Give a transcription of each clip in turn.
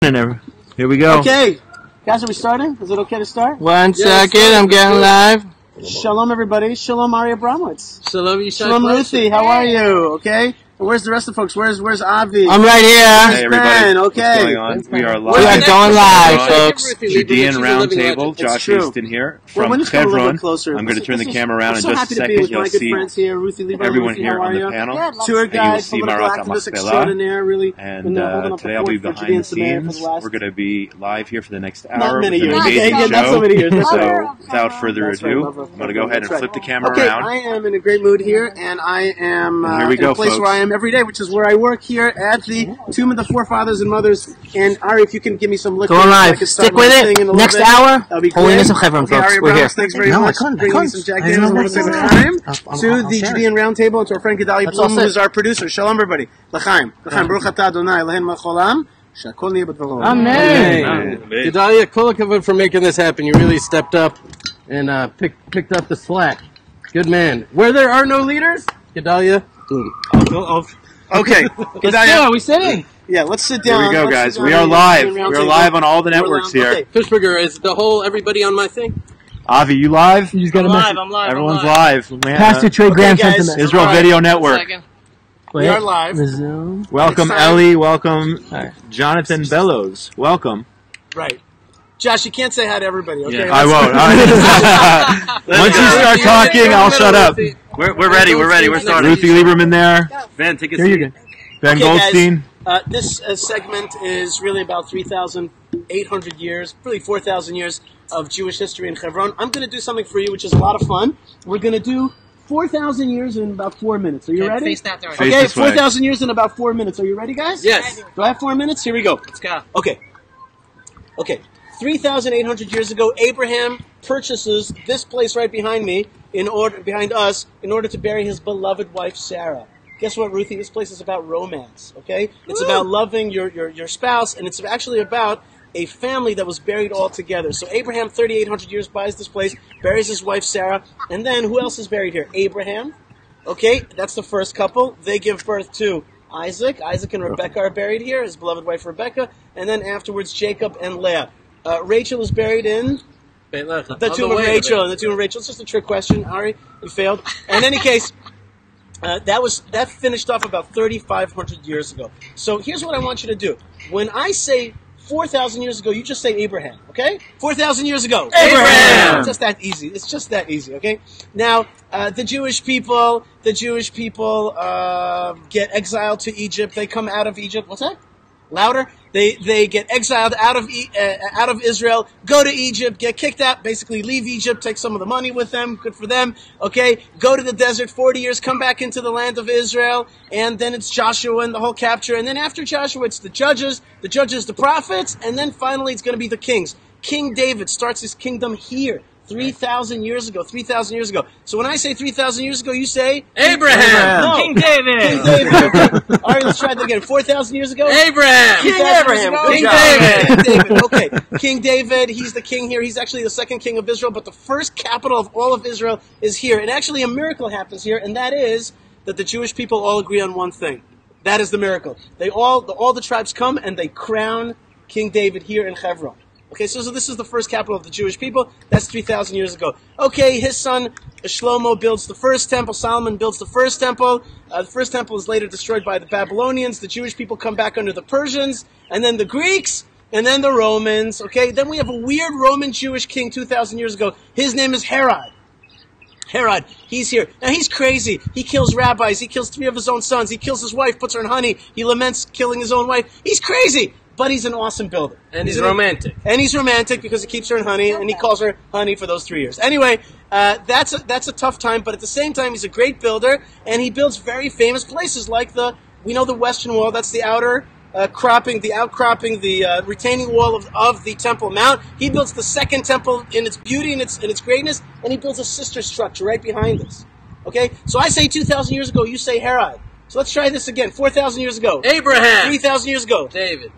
Here we go. Okay, guys, are we starting? Is it okay to start? One second, I'm getting live. Shalom, everybody. Shalom, Ari Abramowitz. Shalom, Yishai. Shalom, Ruthie. How are you? Okay. And where's the rest of the folks? Where's Avi? I'm right here. Hey, everybody. Okay. What's going on? We are live. We are going live, folks. Judean Roundtable. Josh Easton here from Hebron. I'm going to turn the camera around in just a second. You'll see everyone here on the panel. Tour guide, see Marat really. And today I'll be behind the scenes. We're going to be live here for the next hour. Not many years. So without further ado, I'm going to go ahead and flip the camera around. I am in a great mood here, and I am in a place where I am every day, which is where I work here at the Tomb of the Forefathers and Mothers. And Ari, if you can give me some liquor, going live. Stick with it. Next hour, Holiness of Hebron, folks. Ari We're here. Thanks very much for bringing me some Jack Daniels. I want to say l'chaim to the Judean Roundtable and to our friend Gedalia Blum, who is our producer. Shalom, everybody. L'chaim. L'chaim. Baruch atah Adonai Eloheinu melech haolam. Shakol niyeh b'dvaro. Amen. Gedalia, kol hakavod for making this happen. You really stepped up and picked up the slack. Good man. Where there are no leaders, Gedalia. Okay. Are we sitting? Yeah, let's sit down. Here we go, guys. We are live. We are live on all the networks here. Okay. Fishburger, is the whole everybody on my thing? Avi, you live? You got I'm live. Everyone's live. Pastor Trey Graham sent them. Israel Video Network. We are live. Welcome, Ellie. Welcome, Jonathan Bellows. Welcome. Right. Josh, you can't say hi to everybody, okay? Yeah, I won't. Once you start talking, I'll shut up. We're ready. We're starting. Ruthie Lieberman there. Ben, take a seat. Ben Goldstein. Guys, this segment is really about 3,800 years, really 4,000 years of Jewish history in Hebron. I'm going to do something for you, which is a lot of fun. We're going to do 4,000 years in about 4 minutes. Are you ready? Face that direction. Okay, 4,000 years in about 4 minutes. Are you ready, guys? Yes. Do I have 4 minutes? Here we go. Let's go. Okay. 3,800 years ago, Abraham purchases this place right behind me, behind us, in order to bury his beloved wife Sarah. Guess what, Ruthie? This place is about romance. Okay, it's about loving your spouse, and it's actually about a family that was buried all together. So Abraham, 3,800 years, buys this place, buries his wife Sarah, and then who else is buried here? Abraham. Okay, that's the first couple. They give birth to Isaac. Isaac and Rebekah are buried here, his beloved wife Rebekah, and then afterwards Jacob and Leah. Rachel is buried in the tomb of Rachel. The tomb of Rachel. It's just a trick question, Ari. You failed. In any case, that finished off about 3,500 years ago. So here's what I want you to do. When I say 4,000 years ago, you just say Abraham. Okay? 4,000 years ago. Abraham. It's just that easy. It's just that easy. Okay? Now, the Jewish people get exiled to Egypt. They come out of Egypt. What's that? Louder. They get exiled out of Israel, go to Egypt, get kicked out, basically leave Egypt, take some of the money with them, good for them, okay, go to the desert 40 years, come back into the land of Israel, and then it's Joshua and the whole capture, and then after Joshua it's the judges, the prophets, and then finally it's going to be the kings. King David starts his kingdom here. 3,000 years ago. So when I say 3,000 years ago, you say Abraham. No. King David. King David. All right, let's try that again. 4,000 years ago? Abraham. King Abraham. King David. King David. Okay. King David, he's the king here. He's actually the second king of Israel, but the first capital of all of Israel is here. And actually a miracle happens here, and that is that the Jewish people all agree on one thing. That is the miracle. All the tribes come and they crown King David here in Hebron. Okay, so this is the first capital of the Jewish people. That's 3,000 years ago. Okay, his son Shlomo builds the first temple. Solomon builds the first temple. The first temple is later destroyed by the Babylonians. The Jewish people come back under the Persians, and then the Greeks, and then the Romans. Okay, then we have a weird Roman Jewish king 2,000 years ago. His name is Herod. Herod, he's here. Now he's crazy. He kills rabbis. He kills 3 of his own sons. He kills his wife, puts her in honey. He laments killing his own wife. He's crazy. But he's an awesome builder. And he's romantic. And he's romantic because he keeps her in honey, and he calls her honey for those 3 years. Anyway, that's a tough time, but at the same time, he's a great builder, and he builds very famous places like we know the Western Wall. That's the outcropping, the retaining wall of the Temple Mount. He builds the second temple in its beauty and its greatness, and he builds a sister structure right behind us. Okay? So I say 2,000 years ago, you say Herod. So let's try this again. 4,000 years ago. Abraham. 3,000 years ago. David.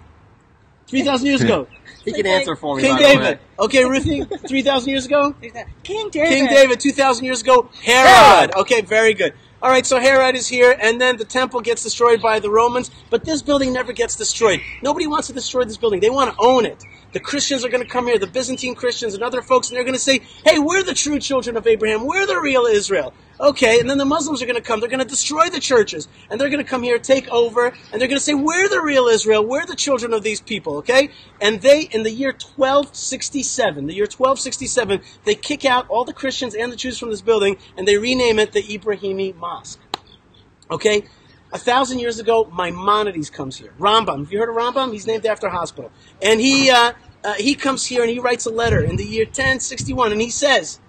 3,000 years ago. He can answer for me. King David. Okay, Ruthie, 3,000 years ago? King David. King David, 2,000 years ago. Herod. Okay, very good. All right, so Herod is here, and then the temple gets destroyed by the Romans, but this building never gets destroyed. Nobody wants to destroy this building. They want to own it. The Christians are going to come here, the Byzantine Christians and other folks, and they're going to say, hey, we're the true children of Abraham. We're the real Israel. Okay, and then the Muslims are going to come. They're going to destroy the churches, and they're going to come here, take over, and they're going to say, we're the real Israel. We're the children of these people, okay? And they, in the year 1267, they kick out all the Christians and the Jews from this building, and they rename it the Ibrahimi Mosque. Okay? 1,000 years ago, Maimonides comes here. Rambam. Have you heard of Rambam? He's named after a hospital. And he comes here and he writes a letter in the year 1061, and he says,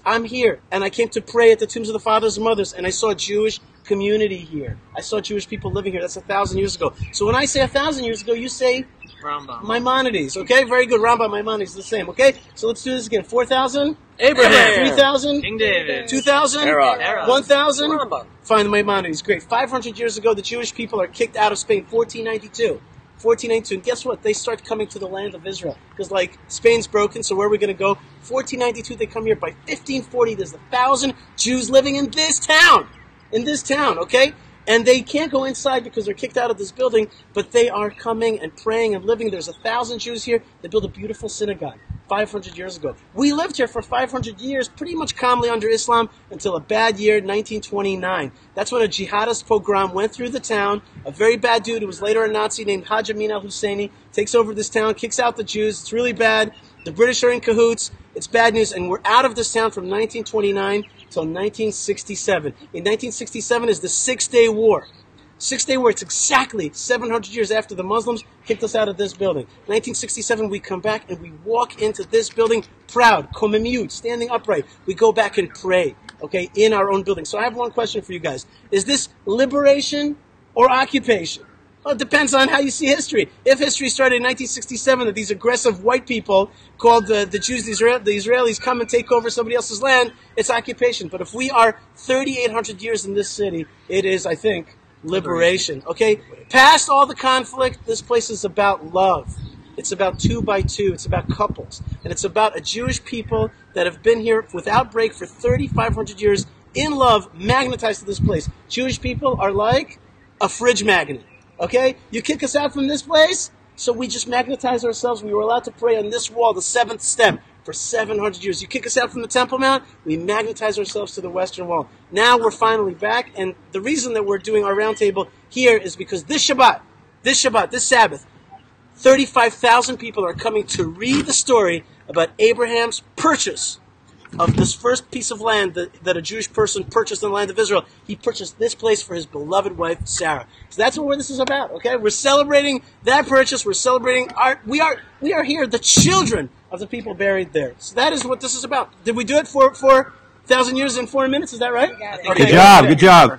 I'm here, and I came to pray at the tombs of the fathers and mothers, and I saw a Jewish community here. I saw Jewish people living here. That's 1,000 years ago. So when I say 1,000 years ago, you say Rambam. Maimonides. Okay? Very good. Rambam, Maimonides, the same. Okay? So let's do this again. 4,000? Abraham. 3,000? King David. 2,000? Herod. 1,000? Rambam. Fine, the Maimonides. Great. 500 years ago, the Jewish people are kicked out of Spain. 1492. And guess what? They start coming to the land of Israel. Because, Spain's broken, so where are we going to go? 1492, they come here. By 1540, there's 1,000 Jews living in this town. Okay? And they can't go inside because they're kicked out of this building, but they are coming and praying and living. There's 1,000 Jews here. They built a beautiful synagogue 500 years ago. We lived here for 500 years, pretty much calmly under Islam, until a bad year, 1929. That's when a jihadist pogrom went through the town. A very bad dude who was later a Nazi named Haj Amin al-Husseini takes over this town, kicks out the Jews. It's really bad. The British are in cahoots. It's bad news, and we're out of this town from 1929 till 1967. In 1967 is the Six-Day War. Six-Day War, it's exactly 700 years after the Muslims kicked us out of this building. 1967, we come back and we walk into this building proud, komemiut, standing upright. We go back and pray, okay, in our own building. So I have one question for you guys. Is this liberation or occupation? Well, it depends on how you see history. If history started in 1967, that these aggressive white people called the Jews, the Israelis, come and take over somebody else's land, it's occupation. But if we are 3,800 years in this city, it is, I think, liberation. Okay? Past all the conflict, this place is about love. It's about 2 by 2. It's about couples. And it's about a Jewish people that have been here without break for 3,500 years in love, magnetized to this place. Jewish people are like a fridge magnet. Okay? You kick us out from this place, so we just magnetize ourselves. We were allowed to pray on this wall, the 7th step, for 700 years. You kick us out from the Temple Mount, we magnetize ourselves to the Western Wall. Now we're finally back, and the reason that we're doing our roundtable here is because this Sabbath, 35,000 people are coming to read the story about Abraham's purchase of this first piece of land that a Jewish person purchased in the land of Israel. He purchased this place for his beloved wife, Sarah. So that's what this is about, okay? We're celebrating that purchase. We're celebrating we are here, the children of the people buried there. So that is what this is about. Did we do it for 1,000 years in 4 minutes? Is that right? Okay. Good job.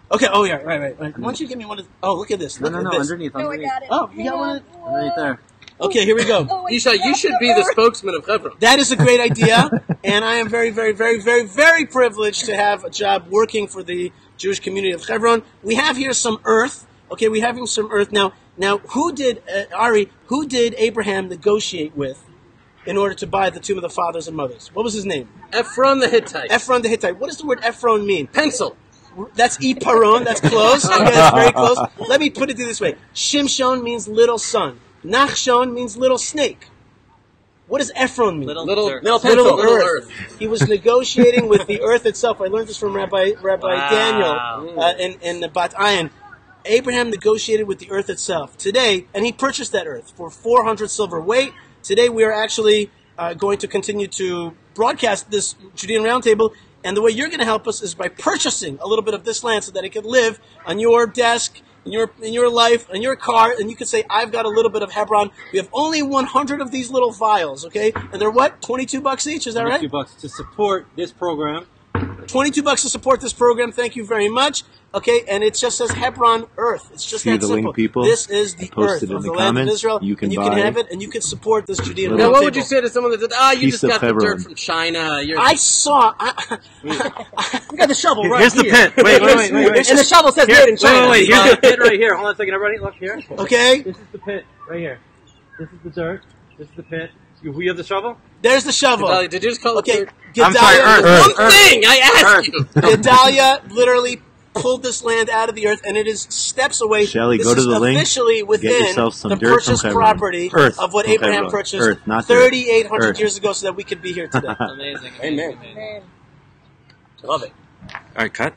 Okay, oh yeah, right. Why don't you give me one of look at this. No, this. underneath. No, I got it. Oh, you got one? Underneath there. Okay, here we go. Yishai, you should be the spokesman of Hebron. That is a great idea, and I am very, very, very, very, very privileged to have a job working for the Jewish community of Hebron. We have here some earth. Okay, we have here some earth. Now, who did Abraham negotiate with in order to buy the tomb of the fathers and mothers? What was his name? Ephron the Hittite. Ephron the Hittite. What does the word Ephron mean? Pencil. That's Iparon. That's close. Okay, that's very close. Let me put it this way. Shimshon means little son. Nachshon means little snake. What does Ephron mean? Little earth. He was negotiating with the earth itself. I learned this from Rabbi Daniel in the Bat Ayin. Abraham negotiated with the earth itself. Today, and he purchased that earth for 400 silver weight. Today we are actually going to continue to broadcast this Judean Roundtable, and the way you're going to help us is by purchasing a little bit of this land so that it could live on your desk, in your life, in your car, and you could say, I've got a little bit of Hebron. We have only 100 of these little vials, okay? And they're what? $22 each, is that right? $22 to support this program. $22 to support this program. Thank you very much. Okay, and it just says Hebron Earth. It's just that simple. People, this is the earth of the land of Israel. You can have it, and you can support this Judean. Now, what would you say to someone that said, you just got the Hebron. dirt from China? I saw... we got the shovel right Here's here. Here's the pit. Wait. And the shovel says made in China. Wait. Here's the pit right here. Hold on a second, everybody. Look here. Okay. This is the pit right here. This is the dirt. This is the pit. We have the shovel? There's the shovel. Gedalia, did you just call it dirt? I'm sorry, Earth. One thing I asked you. Gedalia literally pulled this land out of the earth, and it is steps away. Shelly, this go to is the link. officially within Get yourself some the dirt purchased from property of what Abraham Hebron. purchased Not 3,800 years ago, so that we could be here today. Amazing. Amen. Love it. All right, cut.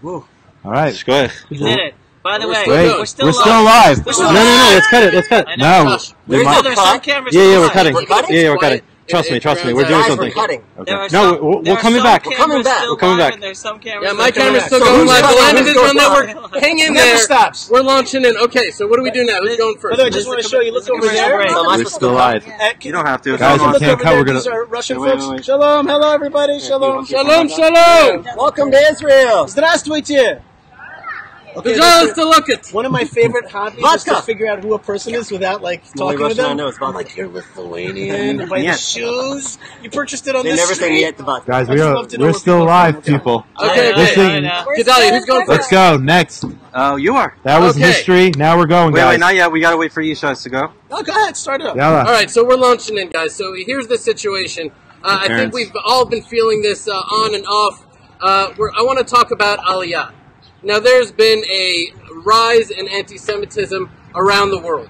Whoa. All right. Go ahead. We did it. By the way, Wait, we're still we're still alive. We're No, let's cut it. Let's cut it. No. There's some cameras. Yeah, we're cutting. We're cutting? Yeah, we're cutting. Trust me. We're doing something. We're cutting. Okay. No, we're coming back. We're coming back. We're coming back. There's some cameras. Yeah, my camera's still So going who's live. The cutting? Land of Who's Israel going Network. Hang in Never there. stops. We're launching in. Okay, so what do we do now? Who's going first? By the way, I just want to show you. Look over there. We're still alive. You don't have to. Guys, we can't cut. We're These are Russian folks. Shalom. Hello, everybody. Shalom. Shalom, shalom. Welcome to Israel. Здравствуйте. Okay, one of my favorite hobbies is to figure out who a person is without talking to them. I'm like, you're Lithuanian. By the shoes, you purchased it on this street. Guys, we're still alive, people. Okay, Gedalia, who's going first? Let's go next. Oh, you are. That was history. Now we're going, guys. Wait, not yet. We gotta wait for Yishas to go. Oh, go ahead, start it up. Yalla. All right, so we're launching in, guys. So here's the situation. I think we've all been feeling this on and off. I want to talk about Aliyah. Now, there's been a rise in anti-Semitism around the world.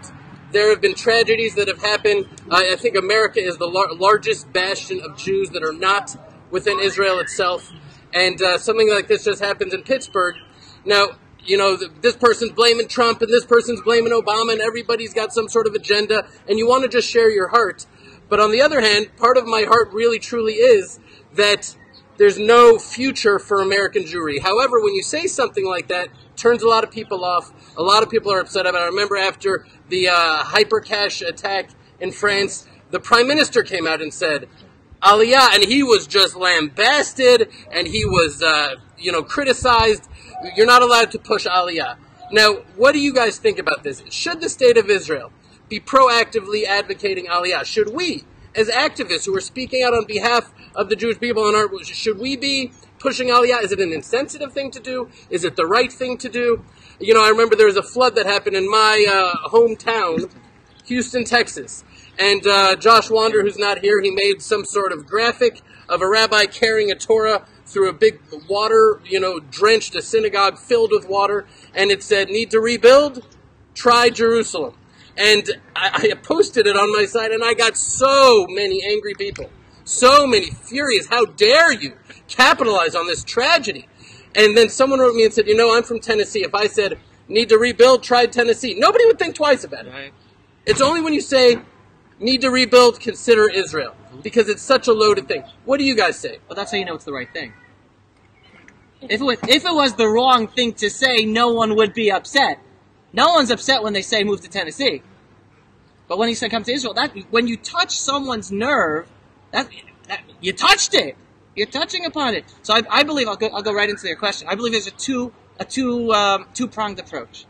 There have been tragedies that have happened. I think America is the largest bastion of Jews that are not within Israel itself. And something like this just happens in Pittsburgh. Now, you know, this person's blaming Trump and this person's blaming Obama and everybody's got some sort of agenda and you want to just share your heart. But on the other hand, part of my heart really truly is that there's no future for American Jewry. However, when you say something like that, it turns a lot of people off. A lot of people are upset about it. I remember after the hypercash attack in France, the Prime Minister came out and said, Aliyah, and he was just lambasted, and he was, criticized. You're not allowed to push Aliyah. Now, what do you guys think about this? Should the State of Israel be proactively advocating Aliyah? Should we, as activists who are speaking out on behalf of the Jewish people, should we be pushing Aliyah? Is it an insensitive thing to do? Is it the right thing to do? You know, I remember there was a flood that happened in my hometown, Houston, Texas. And Josh Wander, who's not here, he made some sort of graphic of a rabbi carrying a Torah through a big water, drenched a synagogue filled with water. And it said, need to rebuild? Try Jerusalem. And I posted it on my site, and I got so many angry people. So many furious. How dare you capitalize on this tragedy? And then someone wrote me and said, I'm from Tennessee. If I said, need to rebuild, try Tennessee, nobody would think twice about it. Right. It's only when you say, need to rebuild, consider Israel. Because it's such a loaded thing. What do you guys say? Well, that's how you know it's the right thing. If it was the wrong thing to say, no one would be upset. No one's upset when they say move to Tennessee. But when he said come to Israel, when you touch someone's nerve, you touched it. You're touching upon it. So I believe, I'll go right into your question. I believe there's a two-pronged approach.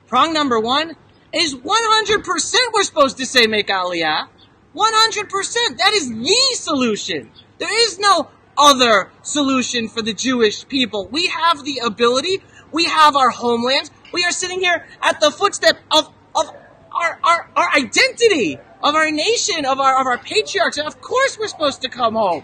Prong number one is 100% we're supposed to say make Aliyah. 100%. That is the solution. There is no other solution for the Jewish people. We have the ability. We have our homeland. We are sitting here at the footstep of our identity, of our nation, of our patriarchs. And of course we're supposed to come home.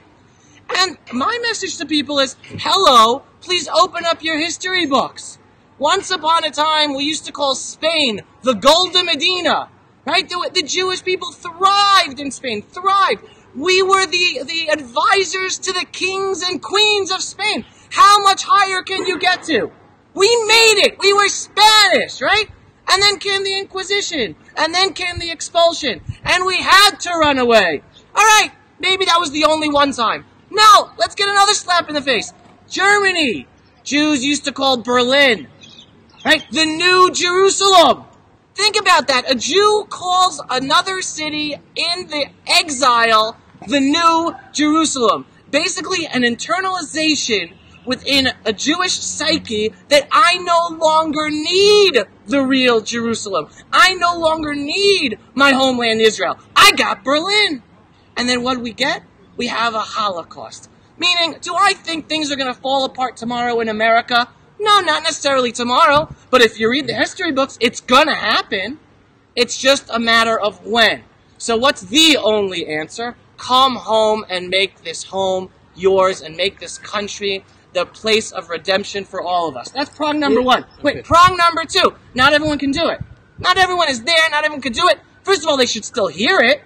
And my message to people is, hello, please open up your history books. Once upon a time, we used to call Spain the Golden Medina, right? The Jewish people thrived in Spain, thrived. We were the advisors to the kings and queens of Spain. How much higher can you get to? We made it. We were Spanish, right? And then came the Inquisition. And then came the expulsion. And we had to run away. All right, maybe that was the only one time. No, let's get another slap in the face. Germany. Jews used to call Berlin, right? The New Jerusalem. Think about that. A Jew calls another city in the exile the New Jerusalem. Basically an internalization within a Jewish psyche that I no longer need the real Jerusalem. I no longer need my homeland Israel. I got Berlin. And then what do we get? We have a Holocaust. Meaning, do I think things are going to fall apart tomorrow in America? No, not necessarily tomorrow. But if you read the history books, it's going to happen. It's just a matter of when. So what's the only answer? Come home and make this home yours and make this country the place of redemption for all of us. That's prong number one. Wait, prong number two. Not everyone can do it. Not everyone is there. Not everyone can do it. First of all, they should still hear it.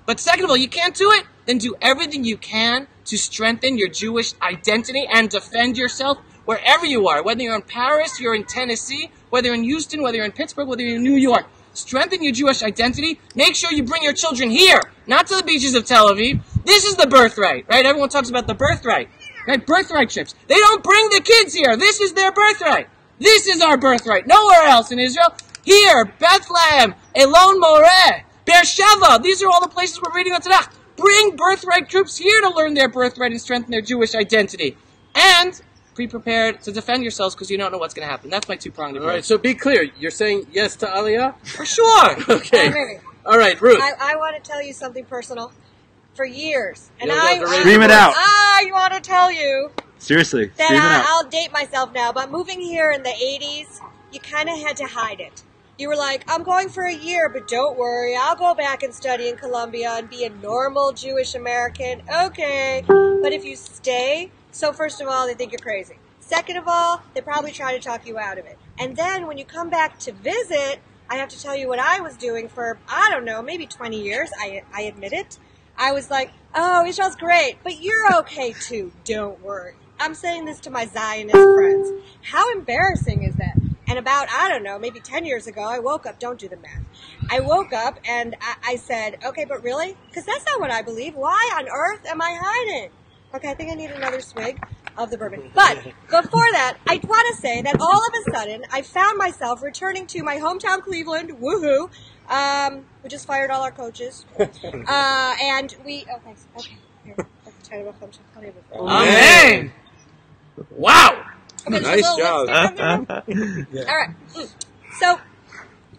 But second of all, you can't do it? Then do everything you can to strengthen your Jewish identity and defend yourself wherever you are. Whether you're in Paris, you're in Tennessee, whether you're in Houston, whether you're in Pittsburgh, whether you're in New York. Strengthen your Jewish identity. Make sure you bring your children here, not to the beaches of Tel Aviv. This is the birthright, right? Everyone talks about the birthright, right? Birthright trips. They don't bring the kids here. This is their birthright. This is our birthright. Nowhere else in Israel. Here, Bethlehem, Elon Moreh, Beersheba. These are all the places we're reading on Tanakh. Bring birthright troops here to learn their birthright and strengthen their Jewish identity. And be prepared to defend yourselves because you don't know what's going to happen. That's my two-pronged approach. All right, so be clear. You're saying yes to Aliyah? For sure. Okay. All right, Ruth. I want to tell you something personal. For years. And Scream it out. I want to tell you. Seriously, that scream it out. I'll date myself now, but moving here in the 80s, you kind of had to hide it. You were like, I'm going for a year, but don't worry, I'll go back and study in Columbia and be a normal Jewish American. Okay. But if you stay, so first of all, they think you're crazy. Second of all, they probably try to talk you out of it. And then when you come back to visit, I have to tell you what I was doing for, I don't know, maybe 20 years. I admit it. I was like, oh, Israel's great, but you're okay too. Don't worry. I'm saying this to my Zionist friends. How embarrassing is that? And about, I don't know, maybe 10 years ago, I woke up. Don't do the math. I woke up and I said, okay, but really? Because that's not what I believe. Why on earth am I hiding? Okay, I think I need another swig of the bourbon. But before that, I want to say that all of a sudden, I found myself returning to my hometown Cleveland. Woohoo! We just fired all our coaches. And we... Oh, thanks. Okay. Here. Amen! Wow! Okay, nice job. Yeah. All right. So,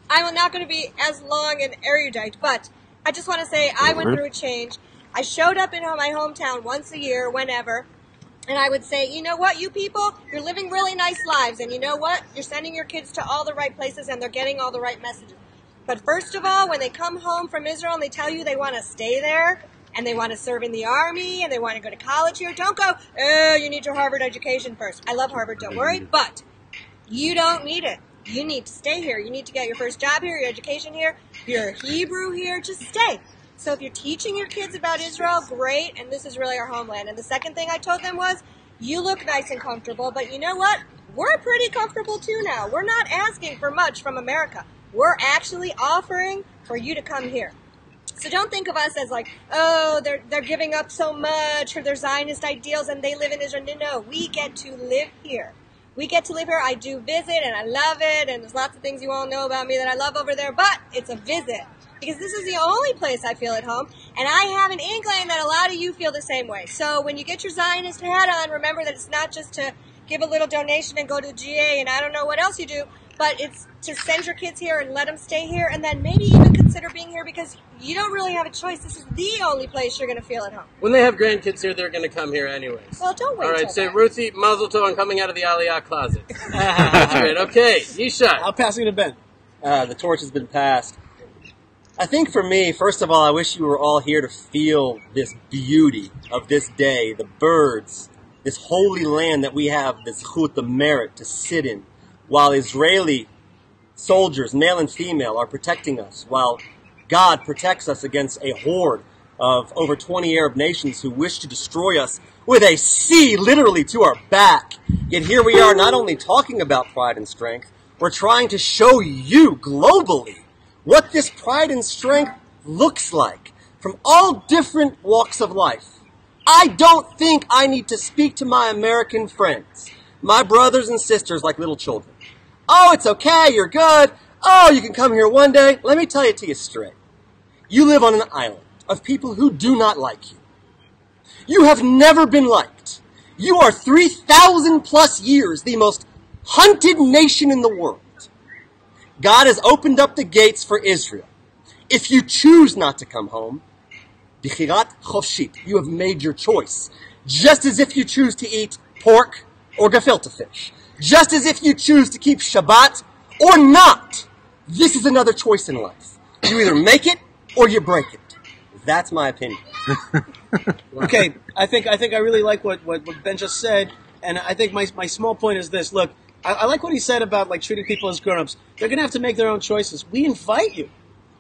I'm not going to be as long and erudite, but I just want to say I went through a change. I showed up in my hometown once a year, whenever, and I would say, you know what, you people, you're living really nice lives, and you know what, you're sending your kids to all the right places, and they're getting all the right messages. But first of all, when they come home from Israel and they tell you they want to stay there, and they want to serve in the army, and they want to go to college here, don't go, oh, you need your Harvard education first. I love Harvard, don't worry, but you don't need it. You need to stay here. You need to get your first job here, your education here, your Hebrew here, just stay. So if you're teaching your kids about Israel, great, and this is really our homeland. And the second thing I told them was, you look nice and comfortable, but you know what? We're pretty comfortable too now. We're not asking for much from America. We're actually offering for you to come here. So don't think of us as like, oh, they're giving up so much for their Zionist ideals and they live in Israel. No, we get to live here. We get to live here. I do visit and I love it, and there's lots of things you all know about me that I love over there, but it's a visit. Because this is the only place I feel at home, and I have an inkling that a lot of you feel the same way. So when you get your Zionist hat on, remember that it's not just to give a little donation and go to the GA and I don't know what else you do, but it's to send your kids here and let them stay here, and then maybe even consider being here because you don't really have a choice. This is the only place you're going to feel at home. When they have grandkids here, they're going to come here anyways. Well, don't wait. All right, say Ruthie, Mazel Tov on coming out of the Aliyah closet. That's great. Okay, Yishai. I'll pass it to Ben. The torch has been passed. I think for me, first of all, I wish you were all here to feel this beauty of this day, the birds, this holy land that we have, this zechut, the merit to sit in, while Israeli soldiers, male and female, are protecting us, while God protects us against a horde of over 20 Arab nations who wish to destroy us with a sea literally to our back. Yet here we are not only talking about pride and strength, we're trying to show you globally what this pride and strength looks like from all different walks of life. I don't think I need to speak to my American friends, my brothers and sisters like little children. Oh, it's okay, you're good. Oh, you can come here one day. Let me tell it to you straight. You live on an island of people who do not like you. You have never been liked. You are 3,000 plus years the most hunted nation in the world. God has opened up the gates for Israel. If you choose not to come home, bichirat chofshit, you have made your choice. Just as if you choose to eat pork or gefilte fish. Just as if you choose to keep Shabbat or not. This is another choice in life. You either make it or you break it. That's my opinion. Okay, I think I really like what Ben just said, and I think my small point is this. Look, I like what he said about like treating people as grown-ups. They're going to have to make their own choices. We invite you.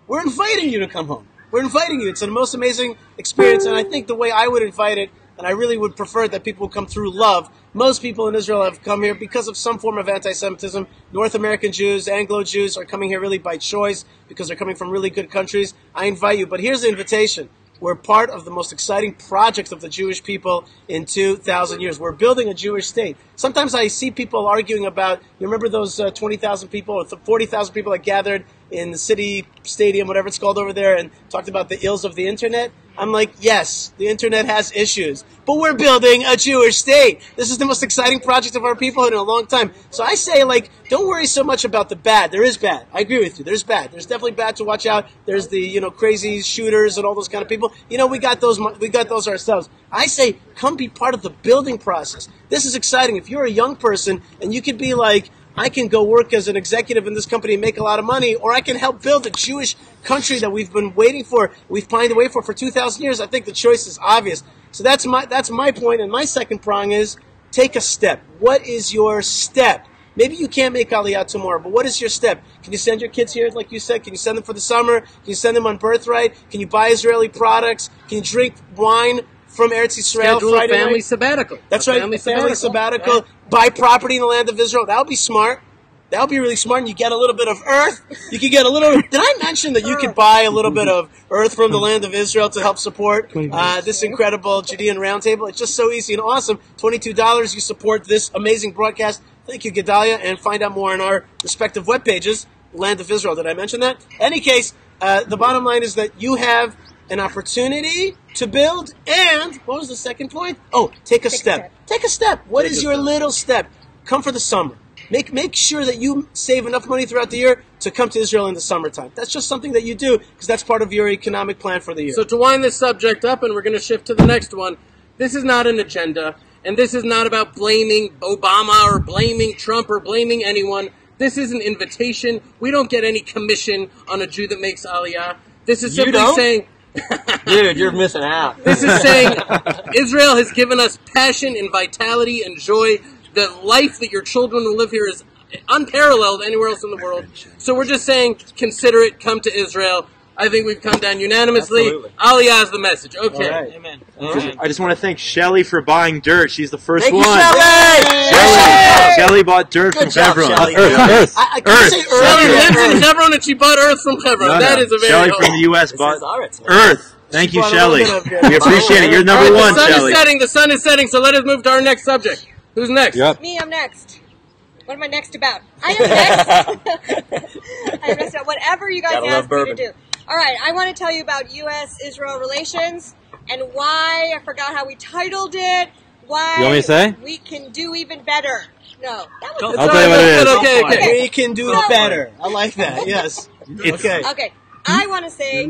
We're inviting you to come home. We're inviting you. It's the most amazing experience, and I think the way I would invite it, and I really would prefer that people come through love. Most people in Israel have come here because of some form of anti-Semitism. North American Jews, Anglo-Jews are coming here really by choice because they're coming from really good countries. I invite you, but here's the invitation. We're part of the most exciting project of the Jewish people in 2,000 years. We're building a Jewish state. Sometimes I see people arguing about, you remember those 20,000 people or 40,000 people that gathered in the city stadium, whatever it's called over there, and talked about the ills of the internet? I'm like, yes, the internet has issues, but we're building a Jewish state. This is the most exciting project of our people in a long time. So I say, like, don't worry so much about the bad. There is bad. I agree with you. There's bad. There's definitely bad to watch out. There's the, crazy shooters and all those kind of people. We got those ourselves. I say, come be part of the building process. This is exciting. If you're a young person and you could be like, I can go work as an executive in this company and make a lot of money, or I can help build a Jewish country that we've been waiting for, we've pined away for 2,000 years. I think the choice is obvious. So that's my point. And my second prong is take a step. What is your step? Maybe you can't make Aliyah tomorrow, but what is your step? Can you send your kids here, like you said? Can you send them for the summer? Can you send them on birthright? Can you buy Israeli products? Can you drink wine from Eretz Yisrael Schedule Friday a family night? sabbatical. That's right, family sabbatical. Right. Buy property in the land of Israel. That would be smart. That would be really smart, and you get a little bit of earth. You could get a little... Did I mention that you could buy a little bit of earth from the land of Israel to help support this incredible Judean roundtable? It's just so easy and awesome. $22, you support this amazing broadcast. Thank you, Gedalia, and find out more on our respective web pages. Land of Israel, did I mention that? In any case, the bottom line is that you have an opportunity to build, and what was the second point? Oh, take a step. Take a step. What is your little step? Come for the summer. Make sure that you save enough money throughout the year to come to Israel in the summertime. That's just something that you do because that's part of your economic plan for the year. So to wind this subject up, and we're going to shift to the next one, this is not an agenda, and this is not about blaming Obama or blaming Trump or blaming anyone. This is an invitation. We don't get any commission on a Jew that makes Aliyah. This is simply saying... Dude, you're missing out. This is saying Israel has given us passion and vitality and joy. The life that your children will live here is unparalleled anywhere else in the world. So we're just saying, consider it, come to Israel. I think we've come down unanimously. Absolutely. Aliyah is the message. Okay. Right. Amen. I just want to thank Shelly for buying dirt. She's the first Thank one. you, Shelly! Shelly bought dirt from job, Hebron. Shelley. Earth. I can't say Shelly earth. lives in Hebron and she bought earth from Hebron. No, That no. is a very Shelly from the U.S. bought Earth. Earth. Thank you, bought a Shelly. little bit of- We appreciate it. You're number All right, one, the sun Shelly. is setting. The sun is setting. So let us move to our next subject. Who's next? Yep. Me, I'm next. What am I next about? I am next. I am next about whatever you guys Gotta love ask me to bourbon. do. All right, I want to tell you about U.S.-Israel relations and why, I forgot how we titled it, why You want me to say? we can do even better. No, that was I'll tell you what it is. Okay. We can do No. better. I like that. Yes. Okay. Okay, I want to say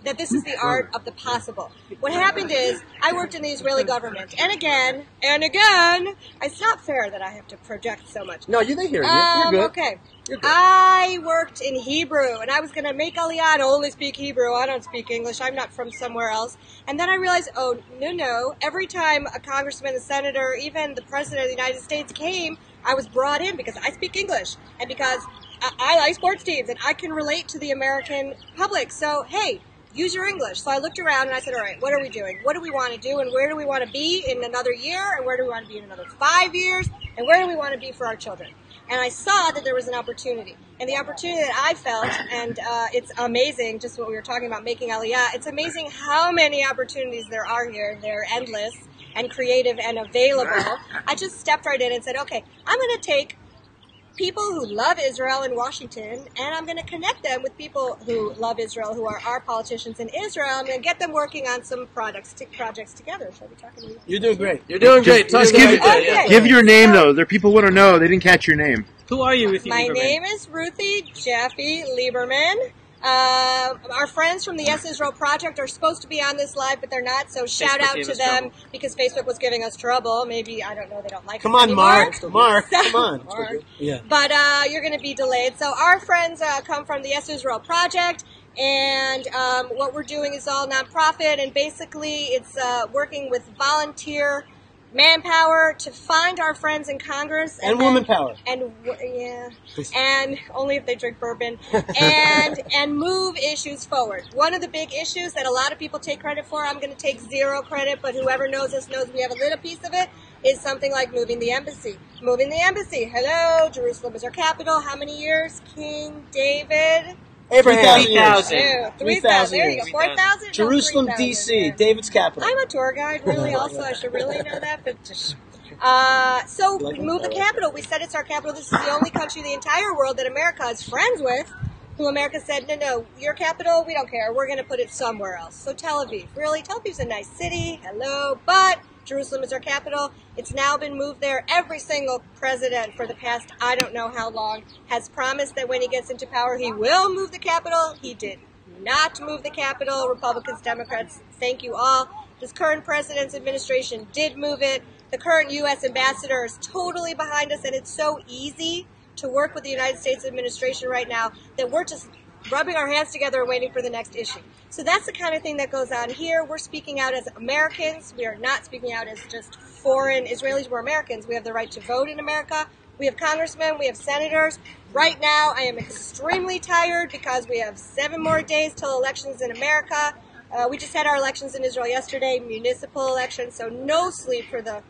that this is the art of the possible. What happened is, I worked in the Israeli government, and again, it's not fair that I have to project so much. No, they hear you. You're good. Okay. You're good. I worked in Hebrew, and I was going to make Aliyah and only speak Hebrew. I don't speak English. I'm not from somewhere else. And then I realized, oh, no. Every time a congressman, a senator, even the president of the United States came, I was brought in because I speak English and because I like sports teams and I can relate to the American public. So, hey, use your English. So I looked around and I said, all right, what are we doing? What do we want to do? And where do we want to be in another year? And where do we want to be in another 5 years? And where do we want to be for our children? And I saw that there was an opportunity. And the opportunity that I felt, and it's amazing, just what we were talking about, making Aliyah, it's amazing how many opportunities there are here. They're endless and creative and available. I just stepped right in and said, okay, I'm going to take people who love Israel in Washington, and I'm going to connect them with people who love Israel, who are our politicians in Israel. I'm going to get them working on some projects together. Shall we talk about it? You're doing great. You're doing great. Just give your name, though. There people want to know. They didn't catch your name. Who are you, Ruthie My Lieberman? name is Ruthie Jaffe Lieberman. Our friends from the Yes Israel Project are supposed to be on this live, but they're not, so shout Facebook out gave to us them trouble. because Facebook was giving us trouble. Maybe, I don't know, they don't like Come us on, anymore. Mark. Come on. Mark. Yeah. But you're going to be delayed. So our friends come from the Yes Israel Project, And what we're doing is all nonprofit, and basically it's working with volunteer manpower to find our friends in Congress. And woman power. And and only if they drink bourbon. and move issues forward. One of the big issues that a lot of people take credit for, I'm going to take zero credit, but whoever knows us knows we have a little piece of it, is something like moving the embassy. Moving the embassy. Hello, Jerusalem is our capital. How many years? King David? Abraham. 3,000. 3,000. There you go. 4,000? Jerusalem, D.C., David's capital. I'm a tour guide, really, also. I should really know that. But so, move the capital. We said it's our capital. This is the only country in the entire world that America is friends with, who America said, no, your capital, we don't care. We're going to put it somewhere else. So Tel Aviv. Really, Tel Aviv's a nice city. Hello. But Jerusalem is our capital. It's now been moved there. Every single president for the past, I don't know how long, has promised that when he gets into power, he will move the capital. He did not move the capital. Republicans, Democrats, thank you all. This current president's administration did move it. The current U.S. ambassador is totally behind us, and it's so easy to work with the United States administration right now that we're just rubbing our hands together and waiting for the next issue. So that's the kind of thing that goes on here. We're speaking out as Americans. We are not speaking out as just foreign Israelis. We're Americans. We have the right to vote in America. We have congressmen. We have senators. Right now, I am extremely tired because we have 7 more days till elections in America. We just had our elections in Israel yesterday, municipal elections, so no sleep for the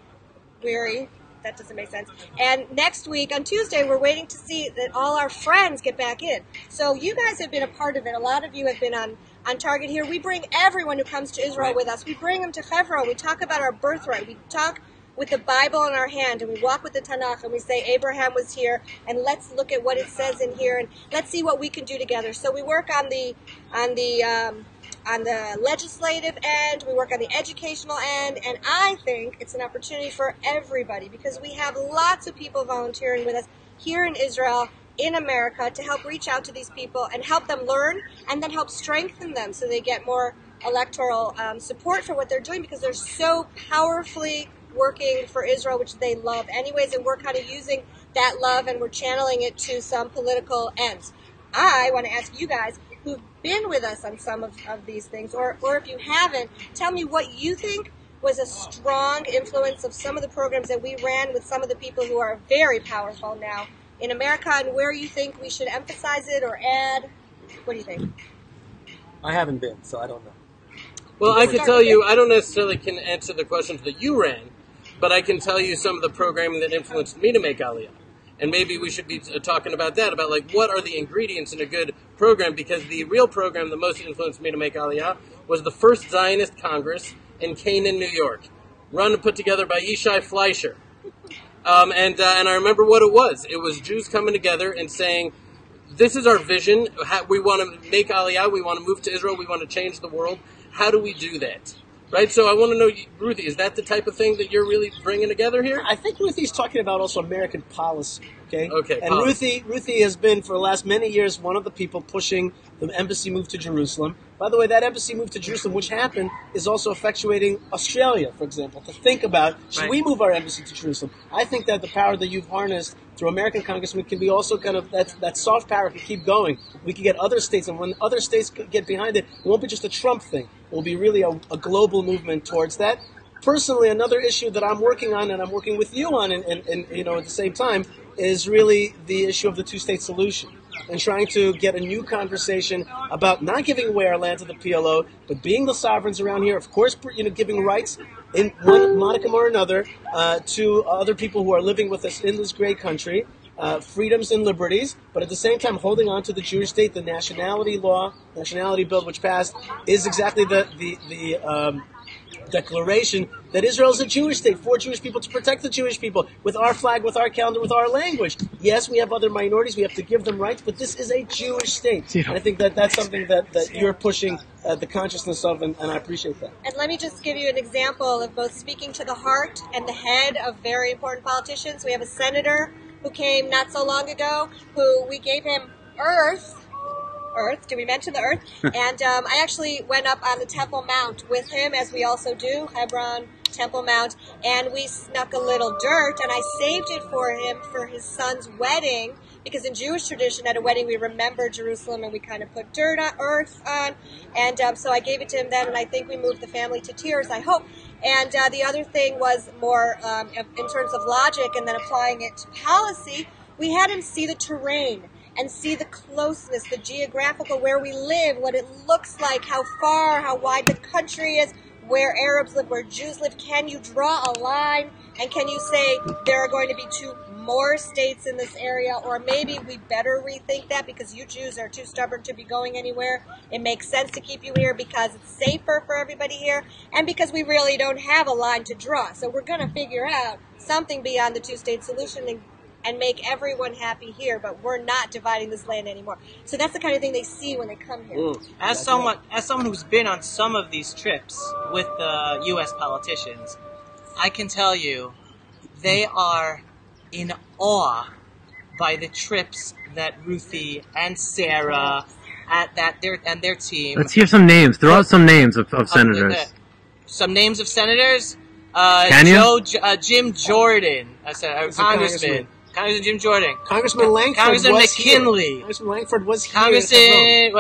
weary. That doesn't make sense. And next week, on Tuesday, we're waiting to see that all our friends get back in. So you guys have been a part of it. A lot of you have been on target here. We bring everyone who comes to Israel with us. We bring them to Hebron. We talk about our birthright. We talk with the Bible in our hand, and we walk with the Tanakh, and we say Abraham was here, and let's look at what it says in here, and let's see what we can do together. So we work on the legislative end, we work on the educational end, and I think it's an opportunity for everybody because we have lots of people volunteering with us here in Israel, in America, to help reach out to these people and help them learn and then help strengthen them so they get more electoral support for what they're doing because they're so powerfully working for Israel, which they love anyways, and we're kind of using that love and we're channeling it to some political ends. I want to ask you guys who've been with us on some of these things, or if you haven't, tell me what you think was a strong influence of some of the programs that we ran with some of the people who are very powerful now in America, and where you think we should emphasize it or add. What do you think? I haven't been, so I don't know. Well, I can tell you, I don't necessarily can answer the questions that you ran, but I can tell you some of the programming that influenced me to make Aliyah. And maybe we should be talking about that, about like what are the ingredients in a good program, because the real program that most influenced me to make Aliyah was the first Zionist Congress in Canaan, New York, run and put together by Yishai Fleischer. And I remember what it was. It was Jews coming together and saying, this is our vision. We want to make Aliyah. We want to move to Israel. We want to change the world. How do we do that? Right, so I want to know, Ruthie, is that the type of thing that you're really bringing together here? I think Ruthie's talking about also American policy, okay? Okay, and Ruthie has been, for the last many years, one of the people pushing the embassy move to Jerusalem. By the way, that embassy move to Jerusalem, which happened, is also effectuating Australia, for example, to think about, should we move our embassy to Jerusalem? I think that the power that you've harnessed through American congressmen can be also kind of, that soft power can keep going. We can get other states, and when other states get behind it, it won't be just a Trump thing. It will be really a global movement towards that. Personally, another issue that I'm working on, and I'm working with you on, and at the same time, is really the issue of the two-state solution, and trying to get a new conversation about not giving away our land to the PLO, but being the sovereigns around here. Of course, giving rights in one modicum or another to other people who are living with us in this great country, freedoms and liberties, but at the same time holding on to the Jewish state. The nationality bill which passed, is exactly the declaration that Israel is a Jewish state for Jewish people, to protect the Jewish people, with our flag, with our calendar, with our language. Yes, we have other minorities, we have to give them rights, but this is a Jewish state. And I think that's something that you're pushing the consciousness of, and I appreciate that. And let me just give you an example of both speaking to the heart and the head of very important politicians. We have a senator who came not so long ago, who we gave him Earth. Did we mention the Earth? And I actually went up on the Temple Mount with him, as we also do, Hebron, Temple Mount, and we snuck a little dirt, and I saved it for him for his son's wedding, because in Jewish tradition, at a wedding, we remember Jerusalem and we kind of put earth on. And so I gave it to him then, and I think we moved the family to tears, I hope. And the other thing was more in terms of logic and then applying it to policy. We had him see the terrain and see the closeness, the geographical, where we live, what it looks like, how far, how wide the country is, where Arabs live, where Jews live. Can you draw a line? And can you say there are going to be 2 more states in this area? Or maybe we better rethink that because you Jews are too stubborn to be going anywhere. It makes sense to keep you here because it's safer for everybody here and because we really don't have a line to draw. So we're going to figure out something beyond the 2-state solution and make everyone happy here, but we're not dividing this land anymore. So that's the kind of thing they see when they come here. As someone who's been on some of these trips with the U.S. politicians, I can tell you they are in awe by the trips that Ruthie and Sarah and their team. Let's hear some names. Throw out some names of senators. Some names of senators. Can you? Jim Jordan, Congressman. Congressman Jim Jordan. Congressman Langford Congressman was McKinley. Here. Congressman Langford was here. Congressman,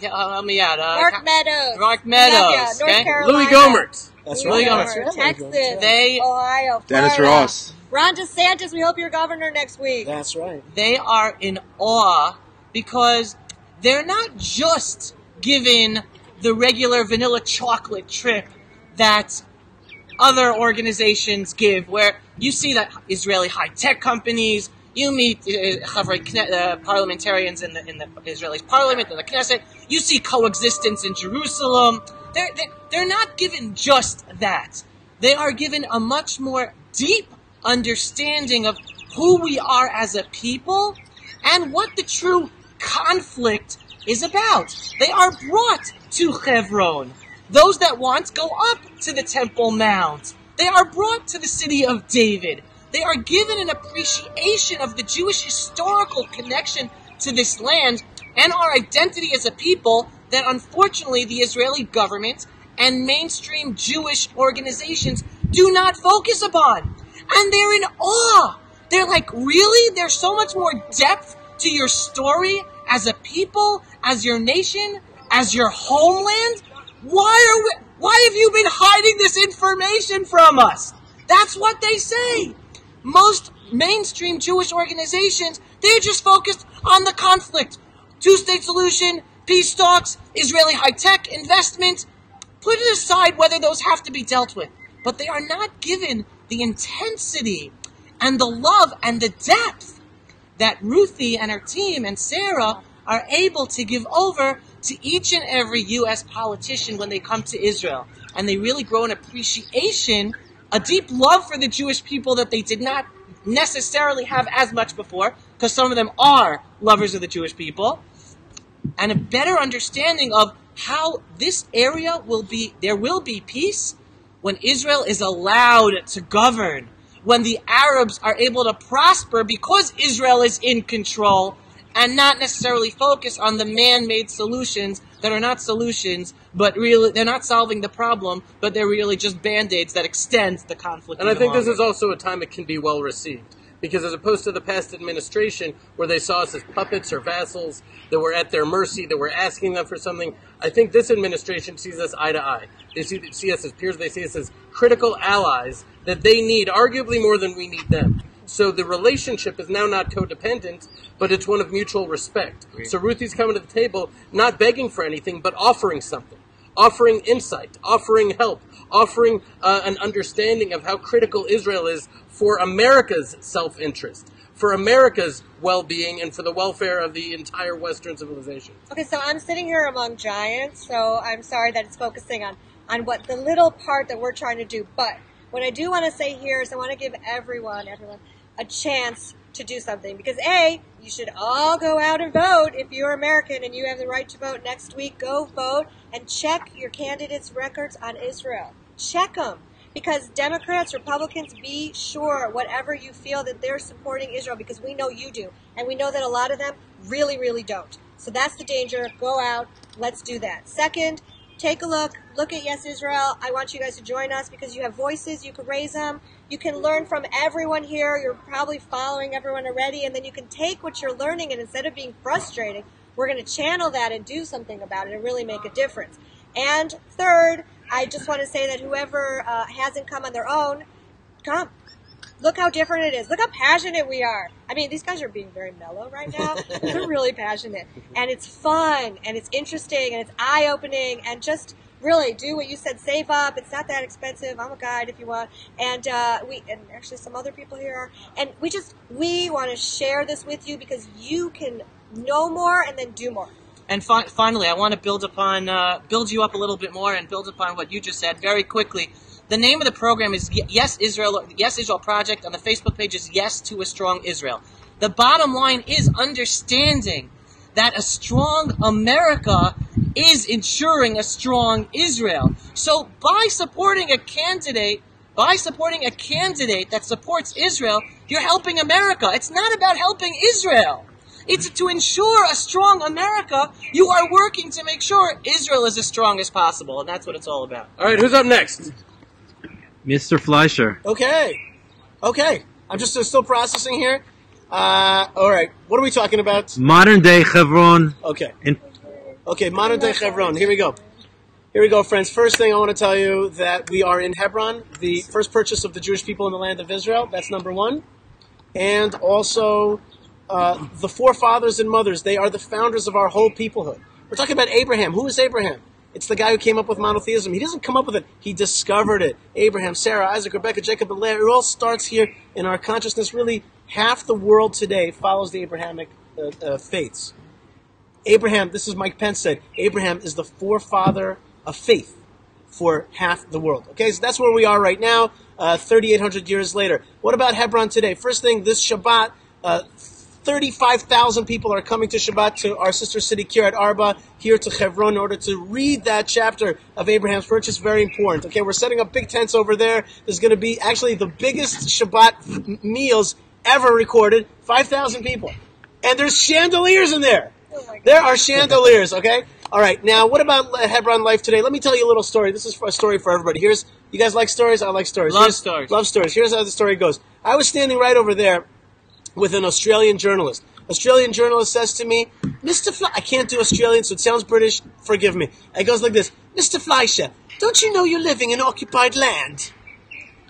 help me out. Mark Meadows. Mark Meadows. North Carolina. Louis Gohmert. That's Louis right. Gohmert. Texas. Ohio. Florida. Dennis Ross. Ron DeSantis, we hope you're governor next week. That's right. They are in awe because they're not just given the regular vanilla chocolate trip that other organizations give, where you see that Israeli high-tech companies, you meet parliamentarians in the Israeli parliament, in the Knesset, you see coexistence in Jerusalem. They're not given just that. They are given a much more deep understanding of who we are as a people and what the true conflict is about. They are brought to Hebron. Those that want go up to the Temple Mount. They are brought to the city of David. They are given an appreciation of the Jewish historical connection to this land and our identity as a people that unfortunately the Israeli government and mainstream Jewish organizations do not focus upon. And they're in awe. They're like, really? There's so much more depth to your story as a people, as your nation, as your homeland? Why have you been hiding this information from us? That's what they say. Most mainstream Jewish organizations, they're just focused on the conflict. 2-state solution, peace talks, Israeli high-tech investment. Put it aside whether those have to be dealt with. But they are not given the intensity and the love and the depth that Ruthie and her team and Sarah are able to give over to each and every U.S. politician when they come to Israel. And they really grow an appreciation, a deep love for the Jewish people that they did not necessarily have as much before, because some of them are lovers of the Jewish people, and a better understanding of how this area there will be peace when Israel is allowed to govern, when the Arabs are able to prosper because Israel is in control, and not necessarily focus on the man-made solutions that are not solutions, but really they're not solving the problem, but they're really just band-aids that extend the conflict. And I think this is also a time it can be well received. Because as opposed to the past administration, where they saw us as puppets or vassals, that were at their mercy, that were asking them for something, I think this administration sees us eye to eye. They see us as peers, they see us as critical allies that they need, arguably more than we need them. So the relationship is now not codependent, but it's one of mutual respect. So Ruthie's coming to the table, not begging for anything, but offering something. Offering insight, offering help, offering an understanding of how critical Israel is for America's self-interest, for America's well-being, and for the welfare of the entire Western civilization. Okay, so I'm sitting here among giants, so I'm sorry that it's focusing on what the little part that we're trying to do. But what I do want to say here is I want to give everyone a chance to do something. Because A, you should all go out and vote. If you're American and you have the right to vote next week, go vote and check your candidates' records on Israel. Check them. Because Democrats, Republicans, be sure, whatever you feel, that they're supporting Israel, because we know you do. And we know that a lot of them really, really don't. So that's the danger. Go out. Let's do that. Second, take a look at Yes Israel. I want you guys to join us because you have voices. You can raise them. You can learn from everyone here. You're probably following everyone already, and then you can take what you're learning, and instead of being frustrating, we're going to channel that and do something about it and really make a difference. And third, I just want to say that whoever hasn't come on their own, come. Look how different it is. Look how passionate we are. I mean, these guys are being very mellow right now. They're really passionate. And it's fun, and it's interesting, and it's eye-opening, and just really do what you said. Save up. It's not that expensive. I'm a guide if you want. And and actually some other people here are. And we want to share this with you because you can know more and then do more. And finally, I want to build you up a little bit more and build upon what you just said very quickly. The name of the program is Yes Israel Project. On the Facebook page is Yes to a Strong Israel. The bottom line is understanding that a strong America is ensuring a strong Israel. So by supporting a candidate that supports Israel, you're helping America. It's not about helping Israel. It's to ensure a strong America. You are working to make sure Israel is as strong as possible, and that's what it's all about. All right, who's up next? Mr. Fleischer. Okay. I'm just still processing here. All right. What are we talking about? Modern day Hebron. Okay. Modern day Hebron. Here we go, friends. First thing I want to tell you that we are in Hebron, the first purchase of the Jewish people in the land of Israel. That's number one. And also the forefathers and mothers. They are the founders of our whole peoplehood. We're talking about Abraham. Who is Abraham? It's the guy who came up with monotheism. He doesn't come up with it. He discovered it. Abraham, Sarah, Isaac, Rebecca, Jacob, and Leah. It all starts here in our consciousness. Really, half the world today follows the Abrahamic faiths. Abraham, this is Mike Pence said, Abraham is the forefather of faith for half the world. Okay, so that's where we are right now, 3,800 years later. What about Hebron today? First thing, this Shabbat, 35,000 people are coming to Shabbat to our sister city, Kiryat Arba, here to Hebron in order to read that chapter of Abraham's purchase. Very important. Okay, we're setting up big tents over there. There's going to be actually the biggest Shabbat meals ever recorded, 5,000 people. And there's chandeliers in there. There are chandeliers, okay? All right, now what about Hebron life today? Let me tell you a little story. This is a story for everybody. You guys like stories? I like stories. Love stories. Here's how the story goes. I was standing right over there with an Australian journalist. Australian journalist says to me, Mr. I can't do Australian, so it sounds British. Forgive me. It goes like this. Mr. Fleischer, don't you know you're living in occupied land?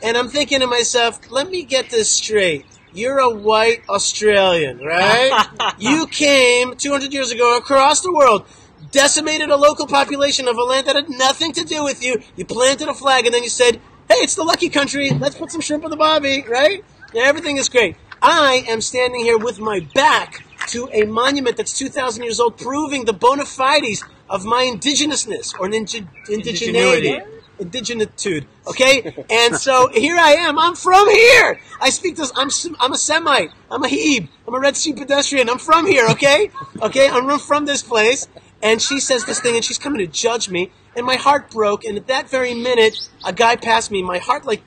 And I'm thinking to myself, let me get this straight. You're a white Australian, right? You came 200 years ago across the world, decimated a local population of a land that had nothing to do with you. You planted a flag, and then you said, hey, it's the lucky country. Let's put some shrimp on the barbie, right? Yeah, everything is great. I am standing here with my back to a monument that's 2,000 years old, proving the bona fides of my indigenousness or indigeneity. Indigenitude, okay? And so here I am. I'm from here. I speak this. I'm a Semite. I'm a Heb. I'm a Red Sea pedestrian. I'm from here, okay? Okay, I'm from this place. And she says this thing, and she's coming to judge me. And my heart broke. And at that very minute, a guy passed me. My heart like